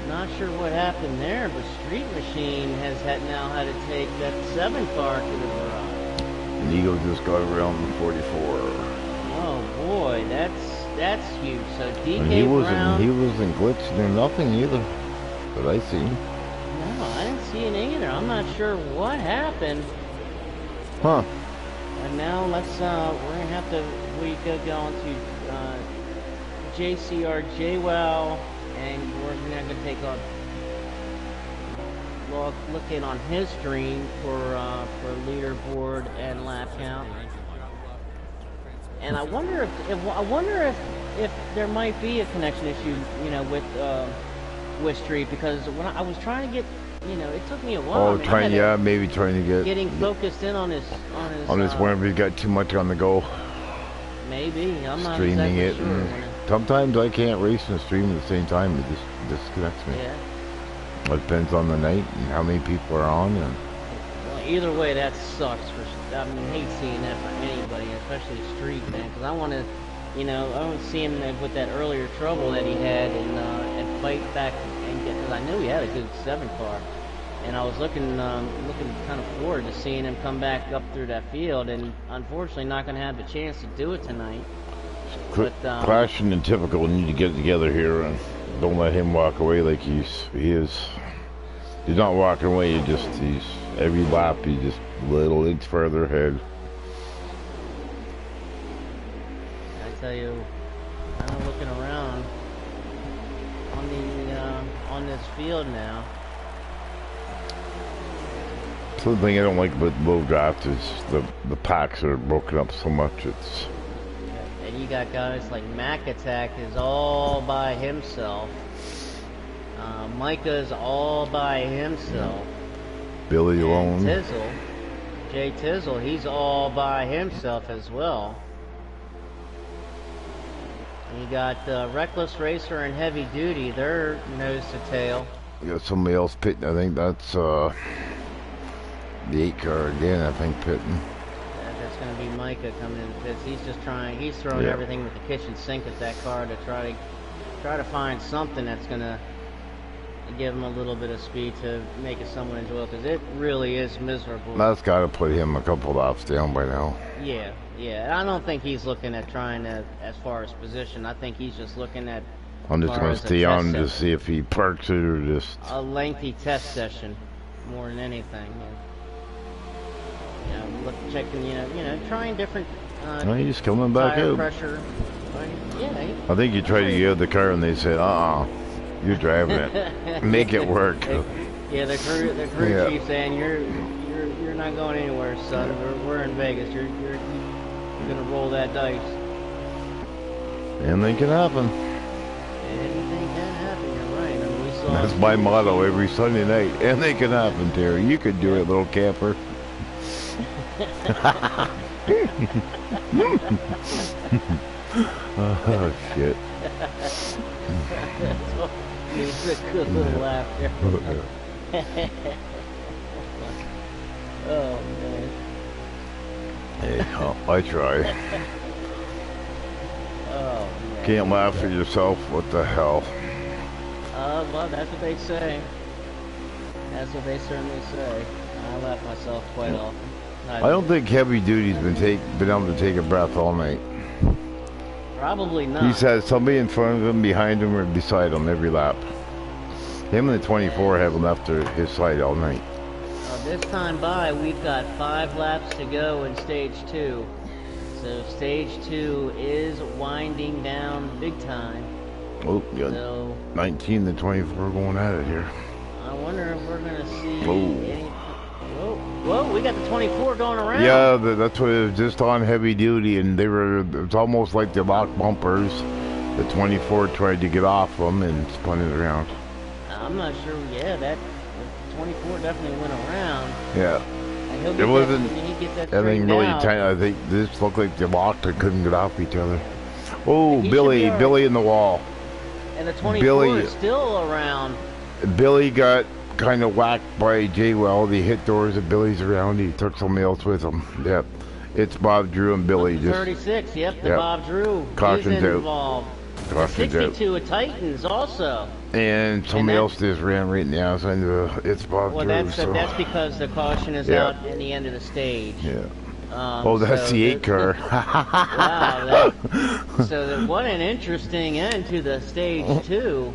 Not sure what happened there, but Street Machine has now had to take that 7-car to the garage. And Eagles just got around the 44. Oh boy, that's huge. So DK and he Brown, wasn't glitching or nothing either. But I see. No, I didn't see it either. I'm not sure what happened. Huh. And now we're gonna have to go on to JCR JWoww. And we're going to take a look in on his screen for leaderboard and lap count. And I wonder if there might be a connection issue, you know, with Street, because when I was trying to get, you know, it took me a while. Oh, maybe trying to getting focused in on his whenever he's got too much on the go. Maybe I'm not streaming exactly it. sure. Sometimes I can't race and stream at the same time. It just disconnects me. Yeah. It depends on the night and how many people are on. And well, either way, that sucks. I hate seeing that for anybody, especially Street, man. Because I want to, you know, I want to see him with that earlier trouble that he had and fight back and get. Because I knew he had a good 7-car, and I was looking kind of forward to seeing him come back up through that field. And unfortunately, not going to have the chance to do it tonight. But, Clashing and Typical need to get together here and don't let him walk away like he is. He's not walking away. He's every lap he's just a little inch further ahead. I tell you, I'm looking around on this field now. So the thing I don't like about low draft is the packs are broken up so much. It's And you got guys like Mac Attack is all by himself. Micah's all by himself. Billy alone. Tizzle, Jay Tizzle, he's all by himself as well. You got Reckless Racer and Heavy Duty. They're nose to tail. We got somebody else pitting. I think that's the 8 car again. I think pitting. That's going to be Micah coming in the pits. He's just trying. He's throwing everything with the kitchen sink at that car to try to find something that's going to give him a little bit of speed to make it somewhat enjoyable, because it really is miserable. That's got to put him a couple laps down by now. Yeah. I don't think he's looking at trying to, as far as position. I think he's just looking at. I'm just going to stay on to see if he parks it or just a lengthy test session, more than anything. Checking, trying different. He's coming back tire out. Pressure. Yeah. I think you tried to get out the car and they said, you're driving it. Make it work. The crew chief saying you're not going anywhere, son. We're in Vegas. You're gonna roll that dice. Anything can happen. Anything can happen. You're right. I mean, we saw. That's my motto every Sunday night. Anything can happen, Terry. You could do it, little camper. Oh shit. It's a good little laugh there. Oh man. Hey, I try. Oh man. Can't laugh at yourself. What the hell? Well, that's what they say. That's what they certainly say. I laugh myself quite often. I don't think Heavy Duty's been able to take a breath all night. Probably not. He's had somebody in front of him, behind him, or beside him every lap. Him and the 24 have left his side all night. This time by, we've got 5 laps to go in stage 2. So stage 2 is winding down big time. Oh, got 19 to 24 going at it here. I wonder if we're going to see any... Whoa, we got the 24 going around. Yeah, that's what it was, just on Heavy Duty, and it's almost like the lock bumpers. The 24 tried to get off them and spun it around. I'm not sure. Yeah, that 24 definitely went around. Yeah. And it wasn't anything really tight. I think this looked like they locked and couldn't get off each other. Oh, Billy in the wall. And the 24 is still around. Billy got kind of whacked by J-Well. They hit doors at Billy's around. He took somebody else with him. Yep. It's Bob Drew and Billy. 36, yep. Bob Drew. Caution's He's involved. Out. 62 at Titans also. And somebody else just ran right in the outside. It's Bob Drew. Well, that's because the caution is out in the end of the stage. Yeah. That's the 8 car. Wow. What an interesting end to the stage 2.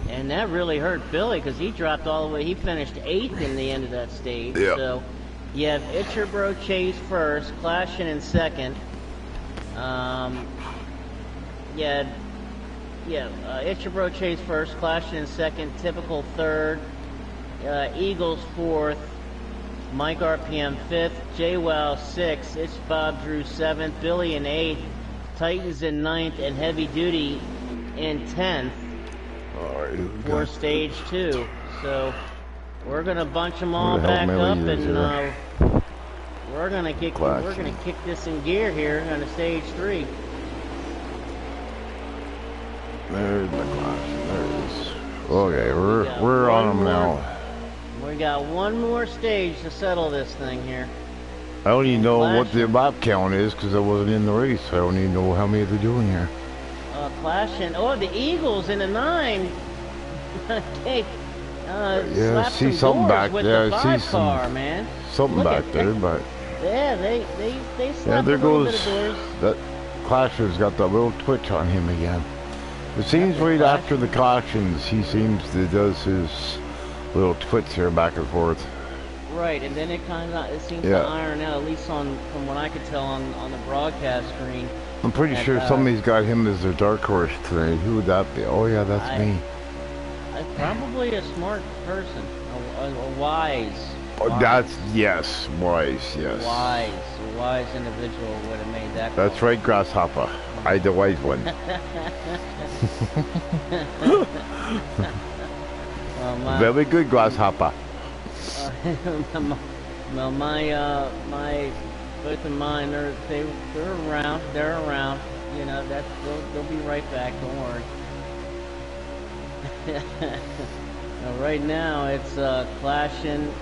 And that really hurt Billy because he dropped all the way. He finished 8th in the end of that stage. Yep. So you have Itcherbro Chase first, Clashing in second. Itcherbro Chase first, Clashing in second, Typical third, Eagles fourth, Mike RPM fifth, J-Wow sixth, It's Bob Drew seventh, Billy in 8th, Titans in 9th, and Heavy Duty in 10th. For stage 2, so we're gonna bunch them all back up, and we're gonna kick this in gear here on stage 3. There's the class. There it is. Okay, we're on them now. We got one more stage to settle this thing here. I don't even know what the lap count is because I wasn't in the race. I don't even know how many they're doing here. Clashing. Oh, the Eagles in a 9. Okay. See something back there. I see man. Something back there, but yeah, they slapped there a little goes bit of doors. that Clasher's got that little twitch on him again. It seems right after the cautions, he does his little twitch here back and forth. Right, and then it seems to iron out, at least from what I could tell on the broadcast screen. I'm pretty sure somebody's got him as their dark horse tonight. Who would that be? Oh yeah, that's me. Probably a smart person, a wise. Wise, yes. A wise individual would have made that call. That's right, Grasshopper. I the wise one. Very good, Grasshopper. Well, my both of mine, they're around. you know, they'll be right back. Don't worry. Right now it's clashing,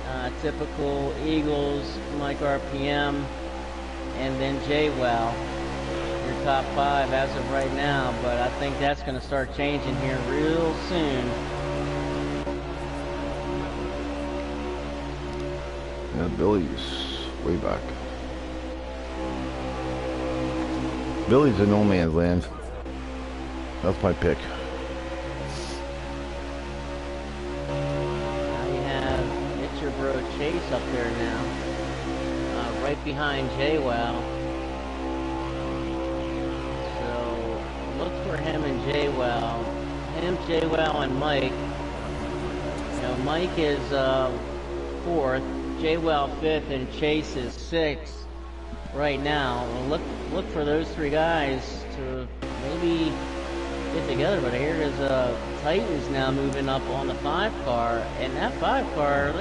typical Eagles, Mike RPM, and then JWoww. Your top 5 as of right now, but I think that's going to start changing here real soon. Yeah, Billy's way back. Billy's in no man's land. That's my pick. Now you have It's Your Bro Chase up there now, right behind JWoww. So look for him and JWoww. Him, JWoww, and Mike. You know, Mike is 4th, JWoww 5th, and Chase is 6th right now. Well, look for those 3 guys to maybe get together. But here is Titans now moving up on the 5 car, and that 5 car.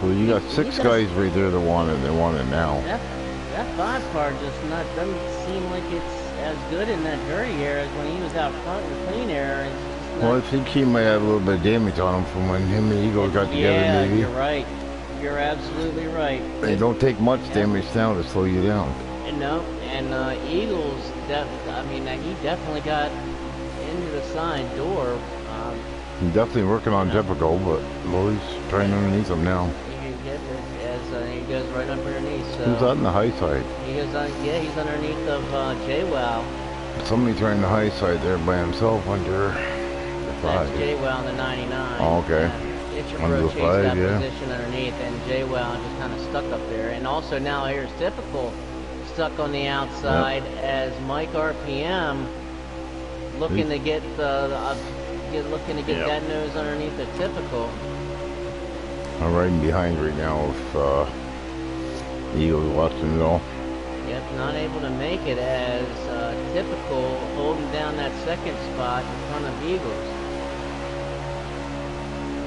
Well, you got 6 guys right there that want it. They want it now. That 5 car just doesn't seem like it's as good in that dirty air as when he was out front in the clean air. Well, I think he might have a little bit of damage on him from when him and Eagle got together, yeah, maybe. You're right. You're absolutely right. They don't take much damage now to slow you down. No, and Eagles, he definitely got into the side door. He's definitely working on Typical, but Lloyd's trying underneath him now. He gets it as he goes right underneath. So Who's on the high side? He goes on, yeah, he's underneath of JWoww. Somebody trying the high side there by himself under the 5. That's JWoww in the 99. Oh, okay. It's Your Under Bro the Chase 5, that yeah. position underneath, and JWoww just kind of stuck up there. And also now here's Typical stuck on the outside as Mike RPM looking to get that nose underneath the Typical. I'm riding behind right now if Eagles watching it all. Yep, not able to make it as Typical holding down that 2nd spot in front of Eagles.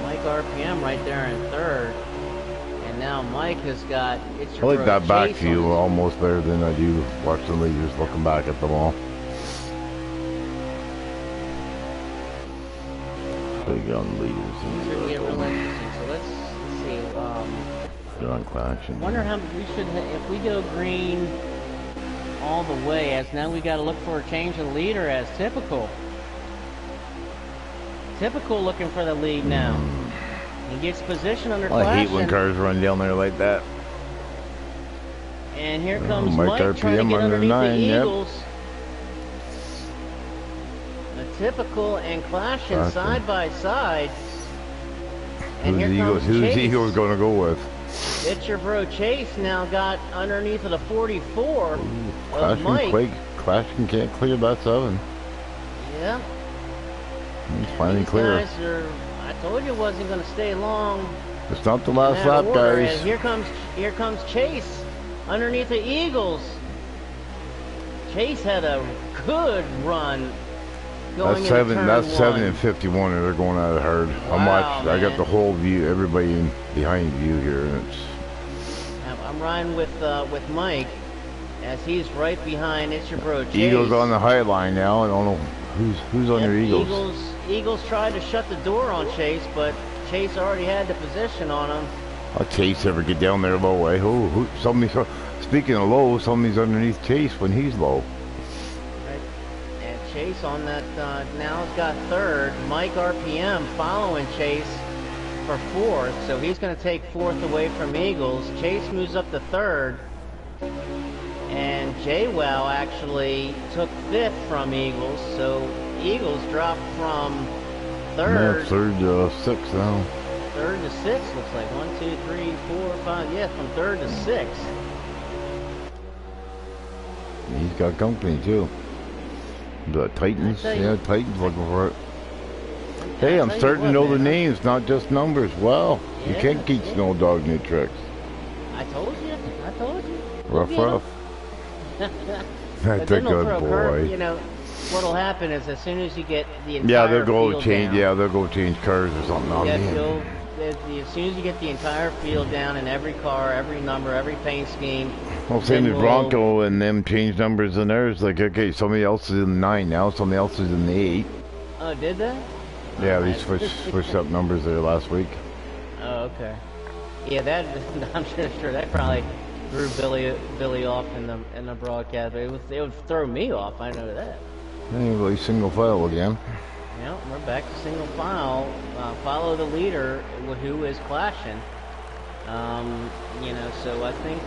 Mike RPM right there in 3rd. And now Mike has got It's Your I like Bro that back Chase view on. almost better than I do watching the leaders looking back at them all. Big on the leaders. It's going to get real interesting. So let's see. They're on Clash. Wonder how we should, if we go green all the way, as now we got to look for a change of leader as Typical. Typical looking for the lead now. He gets position under Clash. I hate when cars run down there like that. And here comes Mike Mike trying to RPM get under underneath 9, the yep. Eagles. The Typical and Clashing side by side. And Who's Eagles going to go with? It's Your Bro Chase now got underneath of the 44 of Clashing, Mike. Clashing can't clear that 7. Yeah. He's finally These clear. guys are, I told you it wasn't going to stay long. It's not the last lap, guys. And here comes Chase underneath the Eagles. Chase had a good run going That's 7. into turn That's 7 1. and 51, and they're going at it hard. Wow, I got man. the whole view, everybody in behind view here, and it's. I'm riding with Mike as he's right behind It's Your Bro Chase. Eagles on the high line now. I don't know who's on your Eagles. Eagles tried to shut the door on Chase, but Chase already had the position on him. I'll Chase ever get down there low way. Speaking of low, somebody's underneath Chase when he's low. Right. And Chase on that now has got 3rd. Mike RPM following Chase for 4th, so he's going to take 4th away from Eagles. Chase moves up to 3rd. And JWoww actually took 5th from Eagles, so Eagles dropped from 3rd. 3rd to 6th now. 3rd to 6th looks like 1, 2, 3, 4, 5. Yeah, from 3rd to 6th. He's got company too. The Titans, Titans looking for it. Hey, I'm starting to know the names, not just numbers. Wow, you can't teach no dog new tricks. I told you. Rough. That's a good boy. You know, what'll happen is as soon as you get the entire they'll go field change. down, Yeah, they'll go change cars or something. yeah, as soon as you get the entire field down and every car, every number, every paint scheme, Well, same then as Bronco and them change numbers in theirs. Like, okay, somebody else is in the 9 now, somebody else is in the 8. Oh, did they? Yeah, they switched up numbers there last week. Oh, okay. Yeah, that I'm sure that probably threw Billy off in the broadcast. But it would throw me off. I know that. Anyway, single file again. Yeah, we're back to single file. Follow the leader, who is clashing. You know, so I think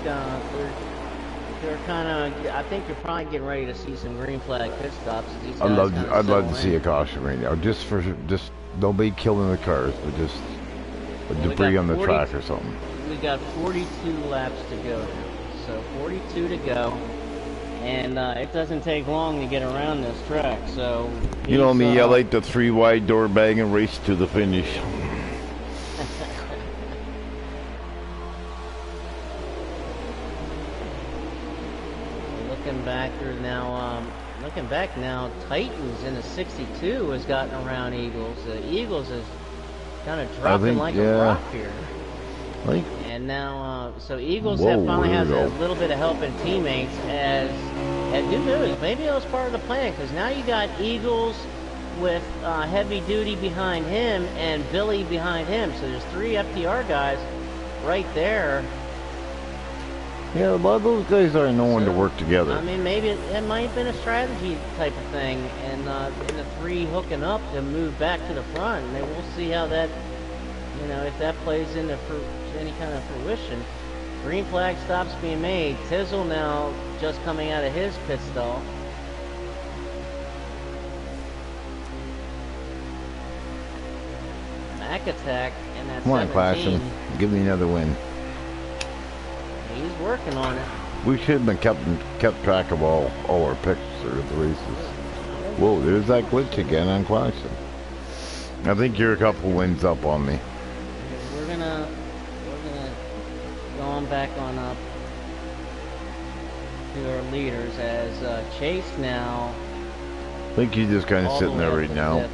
they're kind of. I think you're probably getting ready to see some green flag pit stops. I'd love to see a caution right now, just nobody killing the cars, but just debris on the track or something. We got 42 laps to go now, so 42 to go, and it doesn't take long to get around this track. So you know me, I like the 3 wide door bag and race to the finish. Looking back now, Titans in the 62 has gotten around Eagles. Eagles is kind of dropping like a rock here. And now, so Eagles finally has a little bit of help in teammates. As who knows, maybe it was part of the plan, because now you got Eagles with heavy duty behind him and Billy behind him. So there's 3 FTR guys right there. Yeah, a lot of those guys are known to work together. I mean, maybe it might have been a strategy type of thing, and the 3 hooking up to move back to the front. And we'll see how that, you know, if that plays into any kind of fruition. Green flag stops being made. Tizzle now just coming out of his pit stall. Mac attack in that 17. Come on, Clashing. Give me another win. He's working on it. We should have been kept track of all our picks or the races. Whoa, there's that glitch again on Clashing. I think you're a couple wins up on me. We're gonna go on back on up to our leaders as Chase now. I think he's just kind of sitting there right now.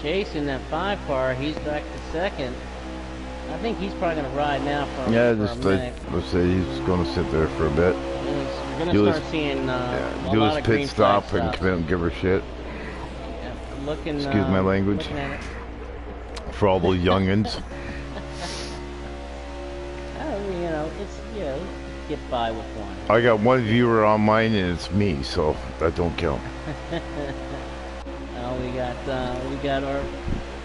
Chase in that 5 car, he's back to second. I think he's probably going to ride now for let's say he's going to sit there for a bit. We're going to start seeing do his pit stop and come out and give her shit. Yeah, excuse my language. For all those youngins. You know, it's, you know, get by with one. I got one viewer on mine and it's me, so that don't count. We got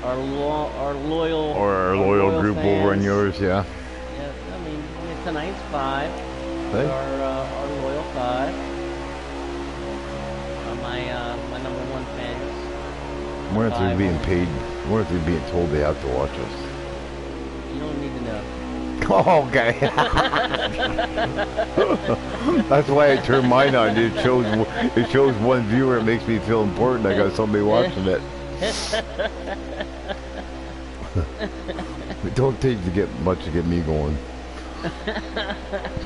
our loyal group fans over on yours, yeah. Yeah, I mean, tonight's 5. Hey. Our loyal 5. My number 1 fans. I wonder if they're being paid. I wonder if they're being told they have to watch us. You don't need to know. Oh, okay. That's why I turned mine on. It shows one viewer. It makes me feel important. I got somebody watching it. It don't take to get much to get me going.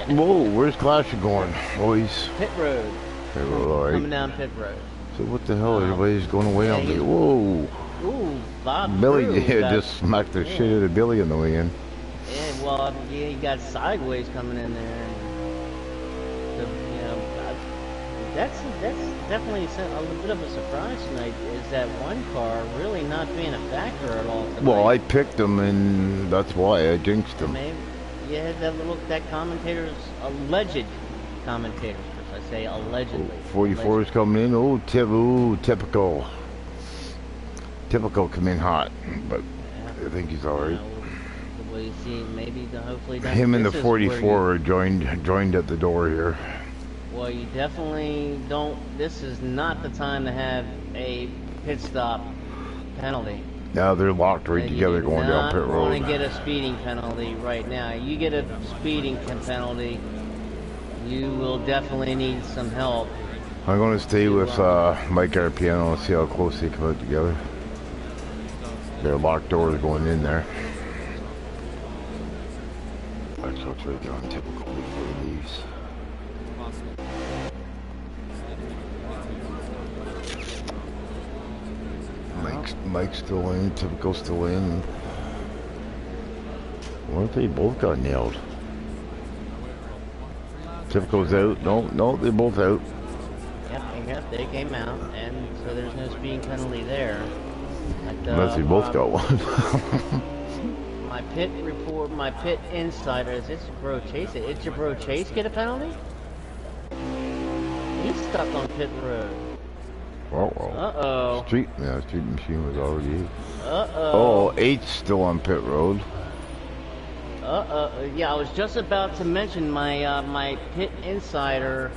Whoa, where's Clash going, boys? Pit road. Pit road, all right. Coming down pit road. So what the hell? Everybody's going away on me. Whoa. Ooh, Bob. Billy just smacked the shit out of Billy on the way in. Yeah, well, yeah, he got sideways coming in there. And, you know, that's definitely a little bit of a surprise tonight. Is that one car really not being a factor at all tonight? Well, I picked him, and that's why I jinxed him. Maybe, yeah, that commentator's alleged commentators. I say allegedly. 44 is coming in. Oh, typical. Typical come in hot, but yeah. I think he's all right. Well, you see, maybe hopefully him and the 44 are joined at the door here. Well, you definitely don't. This is not the time to have a pit stop penalty. Now they're locked right together going down pit road. You don't want to get a speeding penalty right now. You get a speeding penalty, you will definitely need some help. I'm going to stay with Mike Arpiano and see how close they come out together. Their locked doors going in there. Actually, I'll try to get on typical before he leaves. Mike's still in, typical still in. What if they both got nailed? Tiff goes out. No, no, they both out. Yep, they came out, and so there's no speeding penalty there. But, Unless they both got one. my pit insider is it's Bro Chase. Did your Bro Chase get a penalty? He's stuck on pit road. Uh-oh. Street machine was already 8. Uh-oh. Oh, 8's still on pit road. Yeah, I was just about to mention my pit insider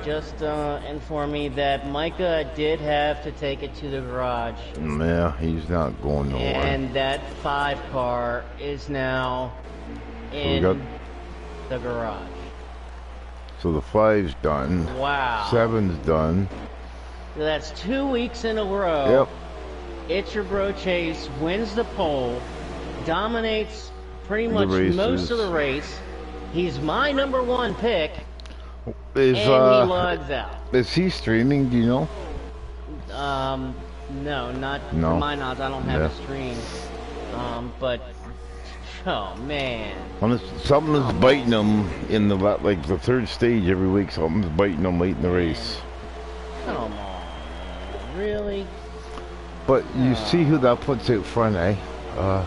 just informed me that Micah did have to take it to the garage. Yeah, he's not going nowhere. And that 5 car is now in the garage. So the 5's done. Wow. 7's done. So that's 2 weeks in a row. Yep. It's your Bro Chase wins the pole, dominates pretty much most of the race. He's my #1 pick. And he logs out. Is he streaming? Do you know? No, not to my knowledge. I don't have a stream. But oh man, something's biting him in the the 3rd stage every week. Something's biting him late in the race. Come on, really? But you see who that puts out front, eh?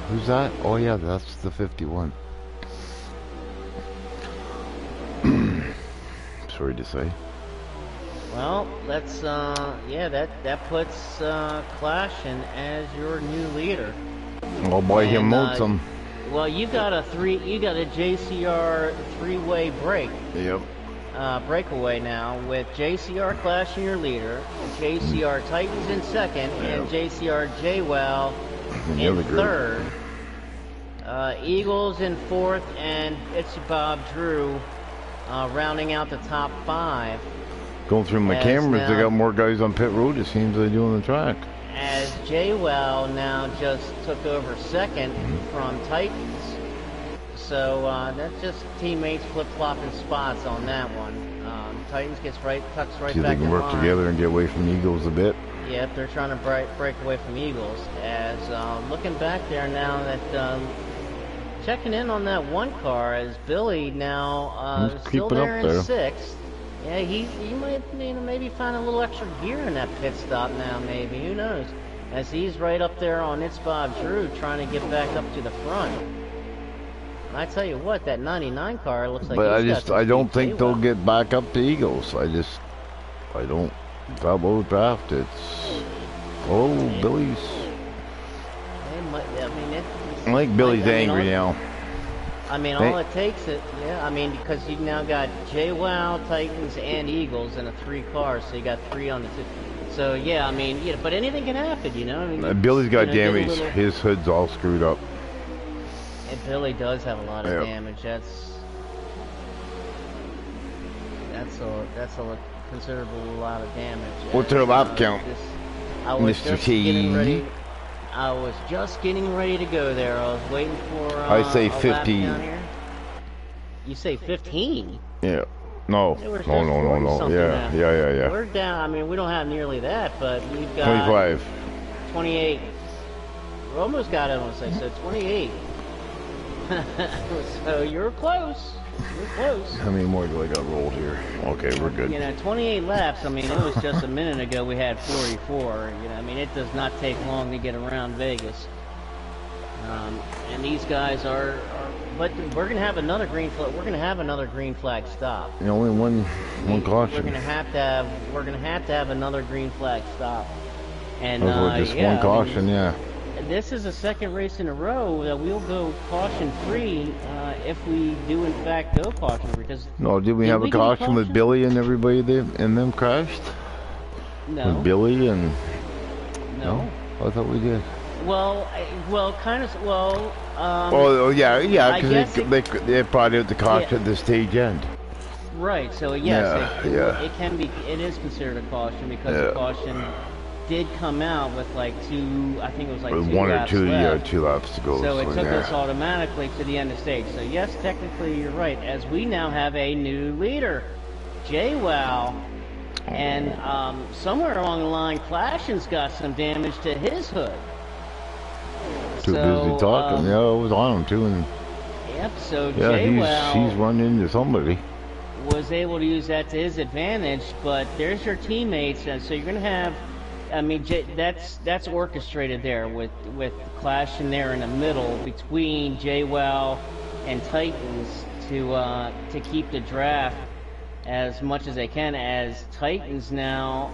Who's that? Oh yeah, that's the 51. Sorry to say. Well, that's that puts Clash in as your new leader. Oh boy, he moats him. Well, you got a JCR 3-way break. Yep. Breakaway now with JCR Clash in your leader, JCR Titans in 2nd, and JCR JWell in 3rd. Eagles in 4th, and it's Bob Drew rounding out the top 5. Going through my cameras, they got more guys on pit road, it seems, they do on the track. As JWell now just took over 2nd from Titans. So that's just teammates flip-flopping spots on that one. Titans tucks right See back if they can work together and get away from Eagles a bit. Yep, they're trying to break away from Eagles. As looking back there now that checking in on that 1 car as Billy now still there in 6th. Yeah, he might maybe find a little extra gear in that pit stop now. Maybe, who knows? As he's right up there on It's Bob Drew trying to get back up to the front. I tell you what, that 99 car looks like. But I don't think they'll get back up to Eagles. I don't. That low draft. Billy's. I think Billy's angry now. I mean, all it takes it. Yeah, I mean, because you now got JWell, Titans, and Eagles in a 3 car, so you got 3 on the 2. So yeah, I mean, but anything can happen, you know. I mean, Billy's got damage. His hood's all screwed up. And Billy does have a lot of damage. That's a considerable lot of damage. What's their lap count, Mr. T? I was just getting ready to go there. I was waiting for. I say 15. You say 15? Yeah. No. No. Yeah. We're down. I mean, we don't have nearly that, but we've got 25. 28. We almost got it. I want to say so. 28. So you're close. You're close. How many more do I got rolled here? Okay, we're good. 28 laps. I mean, it was just a minute ago we had 44. I mean, it does not take long to get around Vegas. And these guys are but we're gonna have another green flag. We're gonna have another green flag stop. Only one caution. We're gonna have to have another green flag stop. And just one caution, This is the 2nd race in a row that we'll go caution-free if we do in fact go caution-free. Did we have a caution with Billy and everybody and them crashed? No. With Billy and... No? I thought we did. Well, kind of, because they brought out the caution at the stage end. Right, so yes, it is considered a caution because the caution did come out with like 2, I think it was like 2 1 or 2 left. 2 laps to go. So it took us automatically to the end of stage. So yes, technically you're right, as we now have a new leader, JWell. And somewhere along the line, Clashing's got some damage to his hood. Too busy talking. I was on him too. And Yep. So Yeah, he's Well run into somebody. was able to use that to his advantage, but there's your teammates, and so you're gonna have. I mean, that's orchestrated there with Clash in there in the middle between Well and Titans to keep the draft as much as they can. As Titans now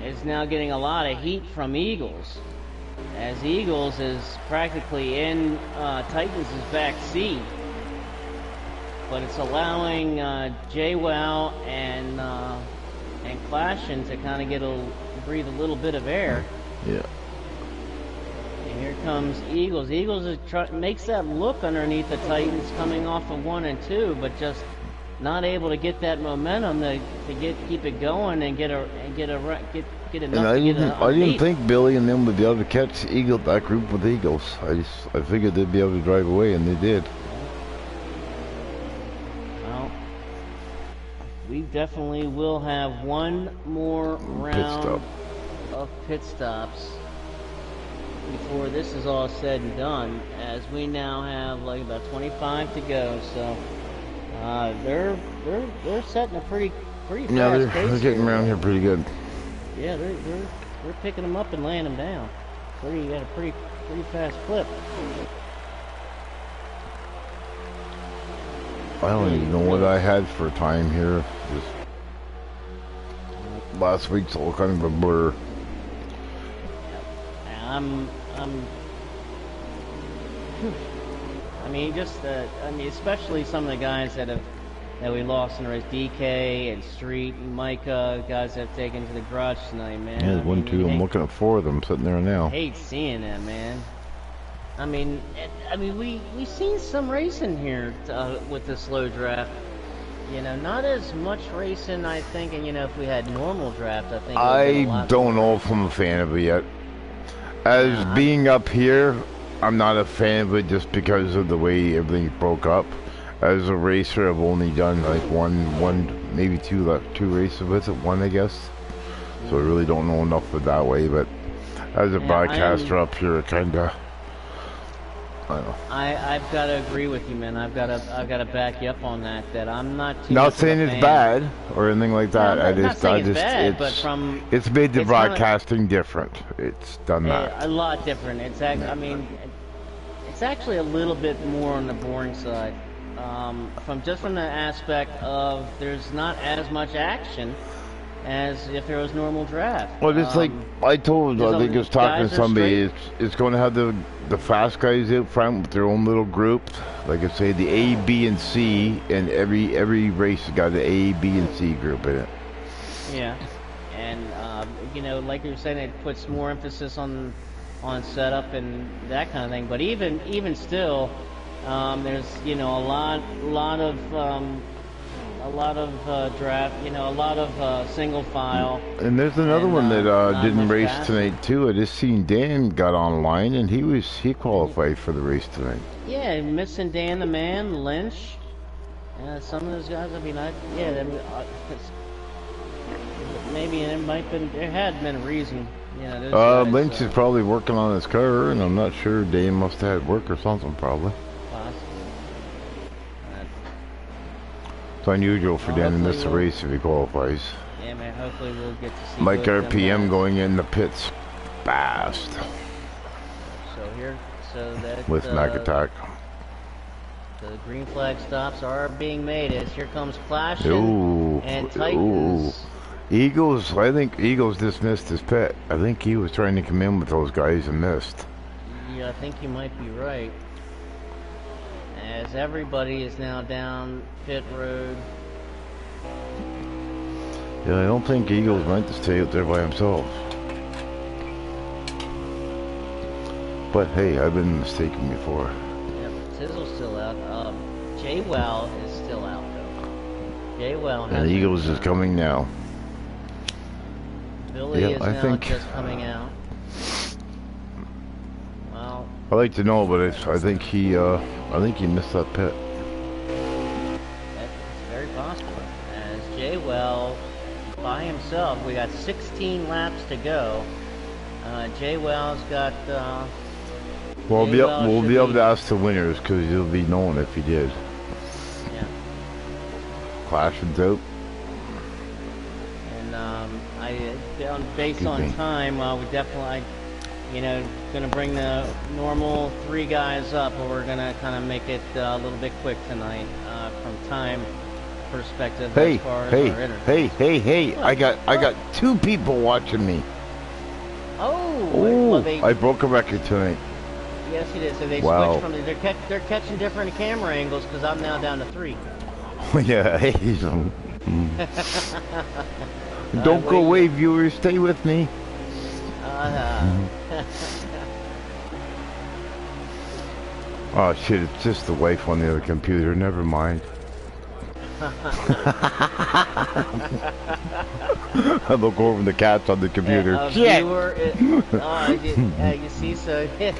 is now getting a lot of heat from Eagles, as Eagles is practically in Titans' back seat. But it's allowing Well and Clashin to kind of breathe a little bit of air. Yeah. And here comes Eagles. Eagles makes that look underneath the Titans coming off of 1 and 2, but just not able to get that momentum to keep it going and get enough And I didn't think Billy and them would be able to catch that group with Eagles. I figured they'd be able to drive away, and they did. We definitely will have one more round of pit stops before this is all said and done, as we now have like about 25 to go. So they're setting a pretty fast pace. Yeah, they're getting around here pretty good. Yeah, they're picking them up and laying them down at a pretty fast clip. I don't even know what I had for time here. Just last week's all kind of a blur. I mean, especially some of the guys that we lost in the race, DK and Street and Micah, guys that have taken to the garage tonight, man. Yeah, there's 1, 2. I'm looking at 4 of them sitting there now. I hate seeing that, man. I mean, we seen some racing here with the slow draft. You know, not as much racing, I think. And if we had normal draft, I think. I don't know if I'm a fan of it yet. As being up here, I'm not a fan of it just because of the way everything broke up. As a racer, I've only done like one, maybe two races with it. One, I guess. So I really don't know enough of that way. But as a broadcaster up here, kind of. I don't know. I've got to agree with you, man. I've got to back you up on that. That I'm not too. Not saying it's bad or anything like that. It's made the broadcasting different. It's done that a lot different. It's actually a little bit more on the boring side. From the aspect of there's not as much action as if there was normal draft. Well, it's like I think I was talking to somebody. It's going to have the fast guys out front with their own little group. Like I say, the A, B, and C, and every race has got the A, B, and C group in it. Yeah, and like you were saying, it puts more emphasis on setup and that kind of thing. But even still, there's a lot of draft, a lot of single file. And there's another one that didn't race tonight too. I just seen Dan got online and he qualified for the race tonight. Yeah, missing Dan the Man, Lynch, some of those guys. Maybe there had been a reason. Lynch is probably working on his car, and I'm not sure. Dan must have had work or something, probably. It's unusual for Dan to miss a race if he qualifies. Yeah, man, hopefully we'll get to see Mike RPM going in the pits fast. With Mac Attack. The green flag stops are being made as here comes Clash and Titans. Eagles, I think Eagles just missed his pit. I think he was trying to come in with those guys and missed. Yeah, I think you might be right. As everybody is now down pit road. Yeah, I don't think Eagles meant to stay out there by himself. But hey, I've been mistaken before. Yeah, Tizzle's still out. Well is still out though. Well. And Eagles is coming now. Billy is now just coming out. Well, I'd like to know, but I think he missed that pit. It's very possible. As Well by himself, we got 16 laps to go. Well's got. J-Well We'll should be able be, to ask the winners because you'll be known if you did. yeah. Clashing's out. And based Excuse on me. time, we definitely, gonna bring the normal 3 guys up, but we're gonna kind of make it a little bit quick tonight from time perspective Hey, as far as hey, our interviews. hey! What? I got 2 people watching me. Oh, Oh, well, I broke a record tonight. yes, you did. So they Wow. switched from they're catching different camera angles because I'm now down to 3. Yeah, hey. Don't go away, viewers. Stay with me. Oh shit! It's just the wife on the other computer. Never mind. I look over and the cat's on the computer. Shit! Viewer, you see, so yeah,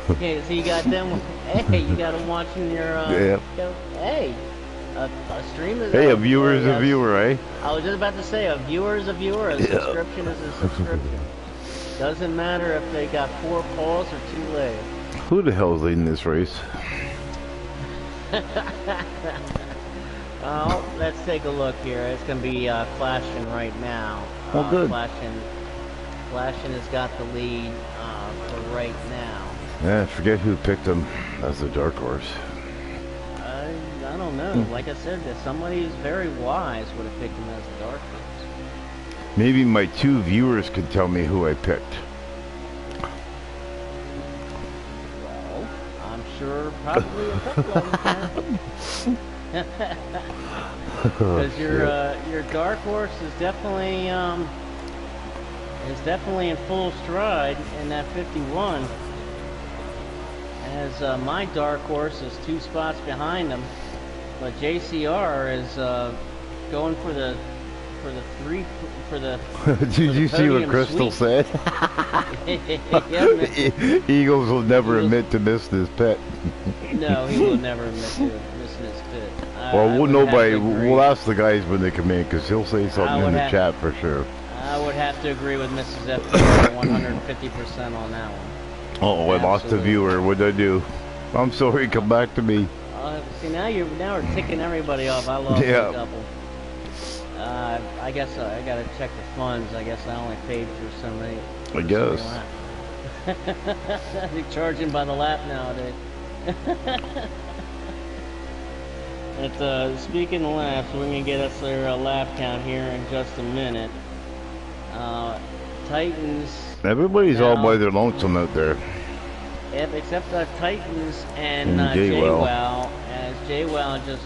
so you got them. Hey, you got them watching your. Yeah. Hey, a stream is. Hey, a viewer is a viewer, eh? I was just about to say, a viewer is a viewer. A subscription is a subscription. Doesn't matter if they got 4 paws or 2 legs. Who the hell's leading this race? Well, let's take a look here. It's going to be Clashing right now. Oh, good. Clashing has got the lead for right now. Yeah, I forget who picked him as the dark horse. I don't know. Like I said, that somebody who's very wise would have picked him as the dark horse. Maybe my 2 viewers could tell me who I picked. Well, I'm sure probably a couple of them can. Because your dark horse is definitely in full stride in that 51. As my dark horse is 2 spots behind him, but JCR is going for the Did you see what Crystal said? Yeah, Eagles will never admit to miss this pet. no, he will never admit to missing his fit. Well, we'll ask the guys when they come in because he'll say something in the chat for sure. I would have to agree with Mrs. FTR 150% on that one. Oh, I lost a viewer. What'd I do? I'm sorry. Come back to me. See, now we're ticking everybody off. I lost a couple. I guess I gotta check the funds. I guess I only paid for so many. I guess. They're charging by the lap nowadays. Speaking of laps, we're gonna get us their lap count here in just a minute. Titans. Everybody's all by their lonesome out there. Yep, except Titans and J-Well. As J-Well just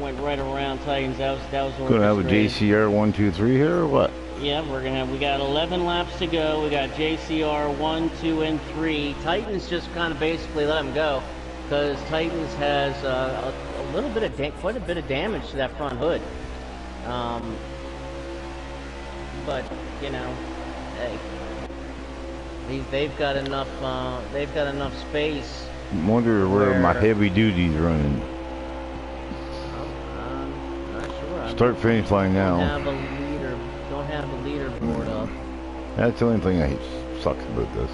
went right around Titans. That was Gonna have a JCR 1, 2, 3 here or what? Yeah, we got 11 laps to go. We got JCR 1, 2, and 3. Titans just kind of basically let them go because Titans has quite a bit of damage to that front hood. But hey, they've got enough space. I wonder where my heavy duty's running. I'm not sure. Start finish line now. Don't have the leaderboard up. That's the only thing I sucks about this.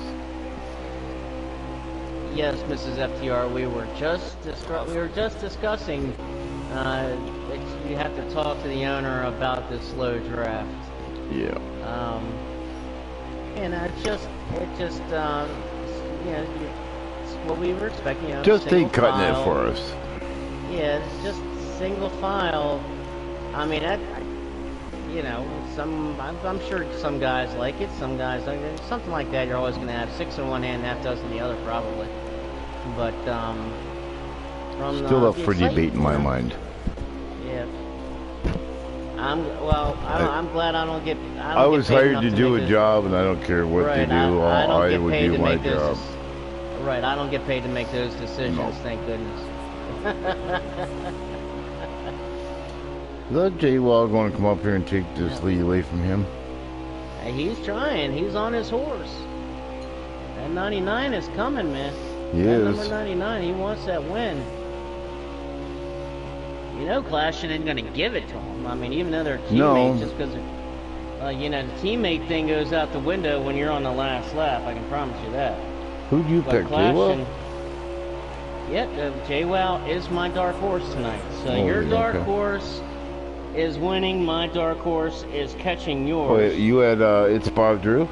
Yes, Mrs. FTR, we were just discussing that you have to talk to the owner about this slow draft. Yeah. And it's just it's what we were expecting. Just ain't cutting it for us. Yeah, it's just single file. I mean, I'm sure some guys like it. Some guys, something like that. You're always going to have 6 in one hand, half dozen in the other, probably. But still up for debate in my mind. Yeah. I'm glad I don't get. I was hired to do a job, and I don't care what they do. I would do my job. Right, I don't get paid to make those decisions. No. Thank goodness. Is that J-Wall going to come up here and take this lead away from him? He's trying. He's on his horse. That 99 is coming, man. He is. Number 99, he wants that win. Clash isn't going to give it to him. I mean, even though they're teammates, just because, the teammate thing goes out the window when you're on the last lap. I can promise you that. Who'd you But pick, J-Well? Clash J-Wow is my dark horse tonight. So Oh, your dark okay. horse is winning. My dark horse is catching yours. Wait, you had It's Bob Drew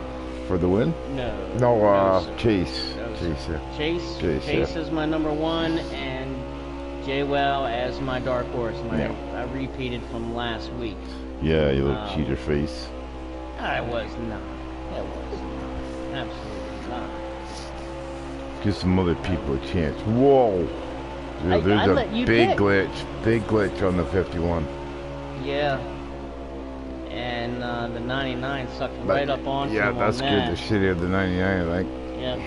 for the win? No. No, No, sir. Chase. No, sir. Chase, yeah. Chase yeah. is my number one, and J-Wow as my dark horse. I repeated from last week. Yeah, you little cheater face. I was not. That was not. Absolutely not. Give some other people a chance. Whoa! Dude, there's I let a you big pick. glitch on the 51. Yeah. And the 99 sucked right up onto him. Yeah, that scared the shit out of the 99, I think. Yep.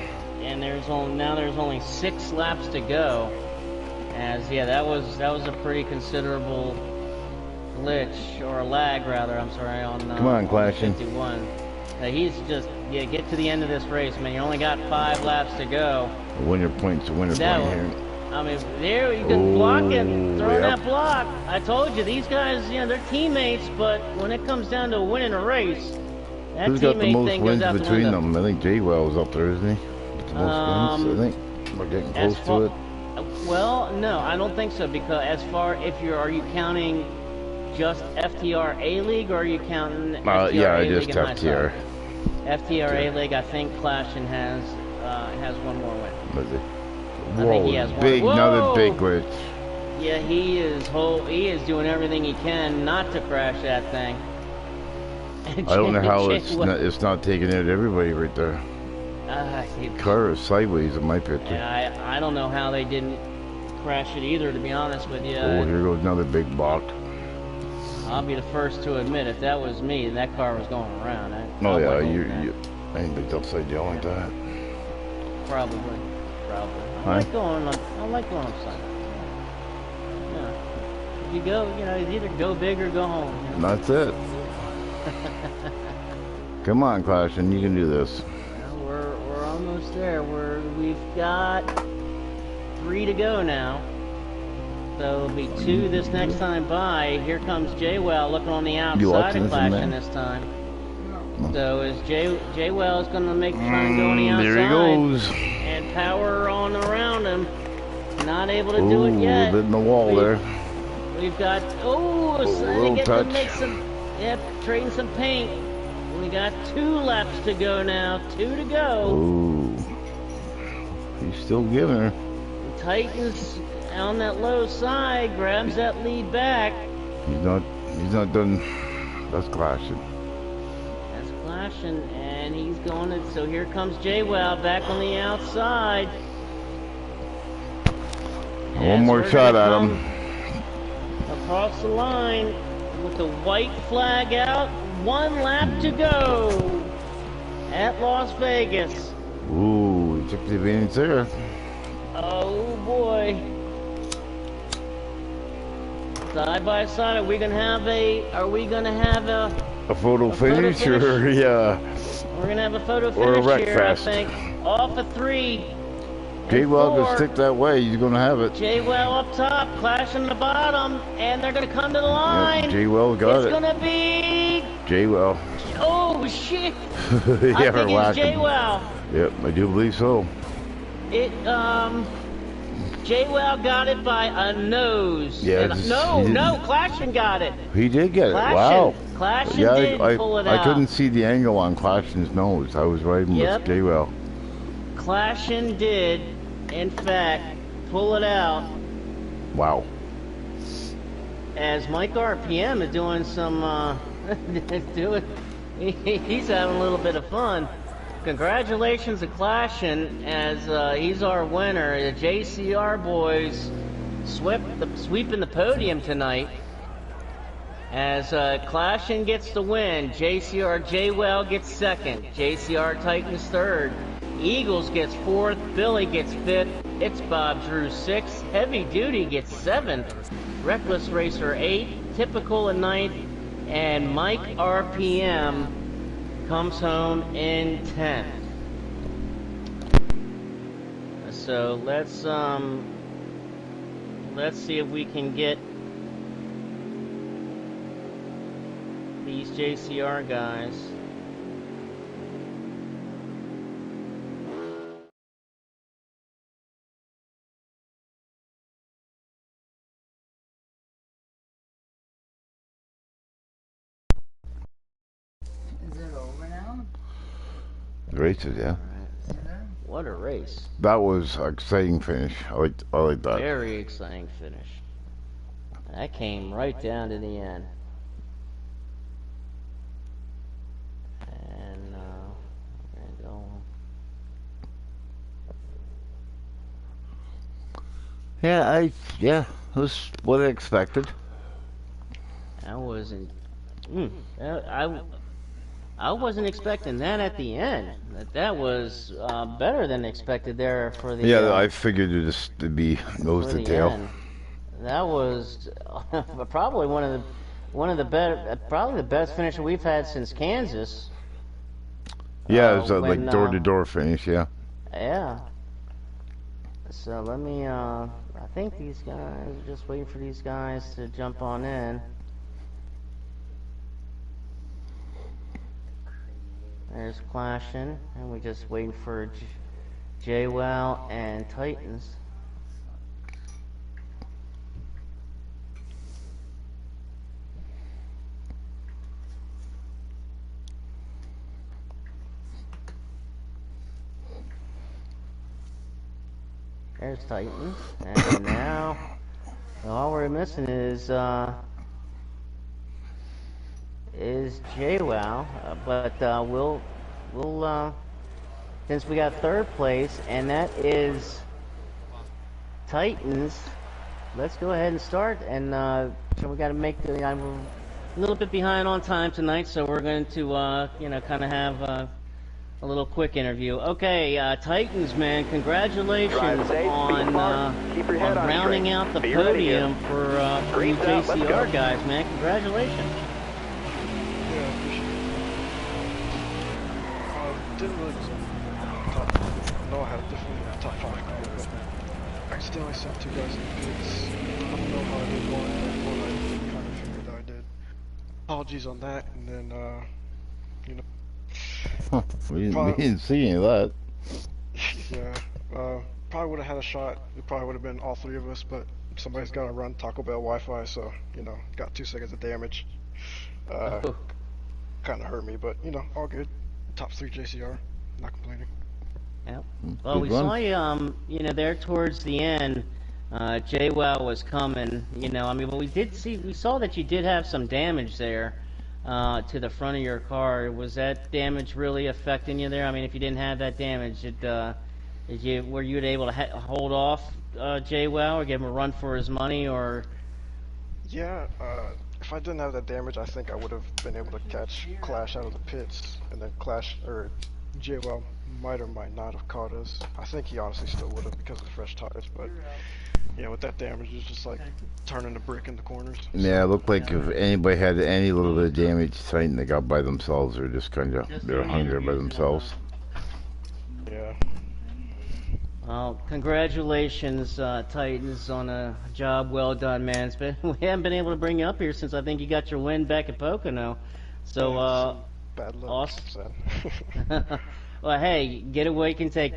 And there's only 6 laps to go. That was a pretty considerable glitch, or a lag rather. I'm sorry, on Come on, Clashing. 51. He's just get to the end of this race, man. You only got 5 laps to go. The winner point's the winner point here. I mean, there you can block it, throwing that block. I told you, these guys, they're teammates, but when it comes down to winning a race, that Who's got the most thing wins goes out between the them? I think J-Well's up there, isn't he? With the most wins, I think. We're getting close to it. Well, no, I don't think so, because are you counting just FTR A League, or are you counting FTR yeah, A just League and FTR. FTR A League, I think Clashin has one more win. Whoa, I think he has one. big, Whoa! another big glitch. Yeah, he is doing everything he can not to crash that thing. I don't know how it's not taking out everybody right there. Car is sideways in my picture. I don't know how they didn't crash it either, to be honest with you. Oh, here goes another big block. I'll be the first to admit, if that was me, that car was going around. I ain't been upside down like that. Probably. I like going upside down. Yeah. If you go, it's either go big or go home. And that's it. Come on, Clashing, you can do this. We're almost there. We've got 3 to go now. So it'll be 2 this next time by. Here comes J-Well looking on the outside of Clashing this time. So is J-Well is going to try and go on the outside. There he goes. And power on around him. Not able to do it yet. A little bit in the wall there. We've got, a little touch. To make trading some paint. We got 2 laps to go now. 2 to go. Ooh. He's still giving her. Titans on that low side, grabs that lead back. He's not done. That's Clashing. And he's going to, so here comes J-Well back on the outside. One more shot at him. Across the line with the white flag out. 1 lap to go at Las Vegas. Ooh, he took the advantage there. Oh boy. Side by side, are we gonna have a photo finish, or yeah? We're gonna have a photo or finish a wreck here, fest. I think. Off of 3. J-Well can stick that way. He's gonna have it. J-Well up top, Clashing the bottom, and they're gonna come to the line. Yep, J-Well got it. It's gonna be J-Well. Oh shit! Yeah, I think it's J-Well. Yep, I do believe so. J-Well got it by a nose. Yeah. No, Clashing got it. He did get it. Wow. Clashing did pull it out. I couldn't see the angle on Clashing's nose. I was riding with J-Well. Clashing did, in fact, pull it out. Wow. As Mike RPM is doing some, he's having a little bit of fun. Congratulations to Clashing, as he's our winner. The JCR boys sweeping the podium tonight. As Clashing gets the win, JCR J-Well gets second, JCR Titans third, Eagles gets fourth, Billy gets fifth, It's Bob Drew sixth, Heavy Duty gets seventh, Reckless Racer eighth, Typical in ninth, and Mike RPM comes home in 10th. So let's see if we can get these JCR guys. races, yeah. What a race. That was an exciting finish. I like that. Very exciting finish. That came right down to the end. And, there you go. Yeah, it was what I expected. I wasn't, I wasn't expecting that at the end. That was better than expected there for the. Yeah, I figured it'd be nose for to the tail. end. That was probably one of the better, probably the best finish we've had since Kansas. Yeah, it was like door-to-door finish. Yeah. Yeah. So let me. I think these guys are just waiting for these guys to jump on in. There's Clashing, and we're just waiting for JWoww and Titans. There's Titans, and now all we're missing is JWoww, but we'll since we got third place, and that is Titans. Let's go ahead and start, and so we got to make the. I'm a little bit behind on time tonight, so we're going to kind of have a little quick interview. Okay, Titans, man, congratulations on rounding out the podium for you JCR guys, man. Congratulations. Yeah, appreciate it. Didn't really know I had definitely top 5 car, but I accidentally sent 2 guys in the pits. I don't know how I did one, but I kind of figured I did. Apologies on that, and then, you know. Huh, we didn't see any of that. Yeah, probably would have had a shot. It probably would have been all 3 of us, but somebody's got to run Taco Bell Wi-Fi, so, you know, got 2 seconds of damage. Kind of hurt me, but, you know, all good. Top 3 JCR, not complaining. Yep. Well, we saw you, there towards the end. JWoww was coming. I mean, but we saw that you did have some damage there to the front of your car. Was that damage really affecting you there? I mean, if you didn't have that damage, were you able to hold off JWoww or give him a run for his money, or? Yeah, if I didn't have that damage, I think I would have been able to catch Clash out of the pits, and then JWoww might or might not have caught us. I think he honestly still would have because of the fresh tires, but yeah, with that damage, it's just like turning the brick in the corners. Yeah, it looked like if anybody had any little bit of damage, Titan, they got by themselves, or just kind of they're hung there by themselves. Yeah. Well, congratulations, Titans, on a job well done, man. We haven't been able to bring you up here since I think you got your win back at Pocono. So, bad luck. awesome. Well, hey, get it where you can take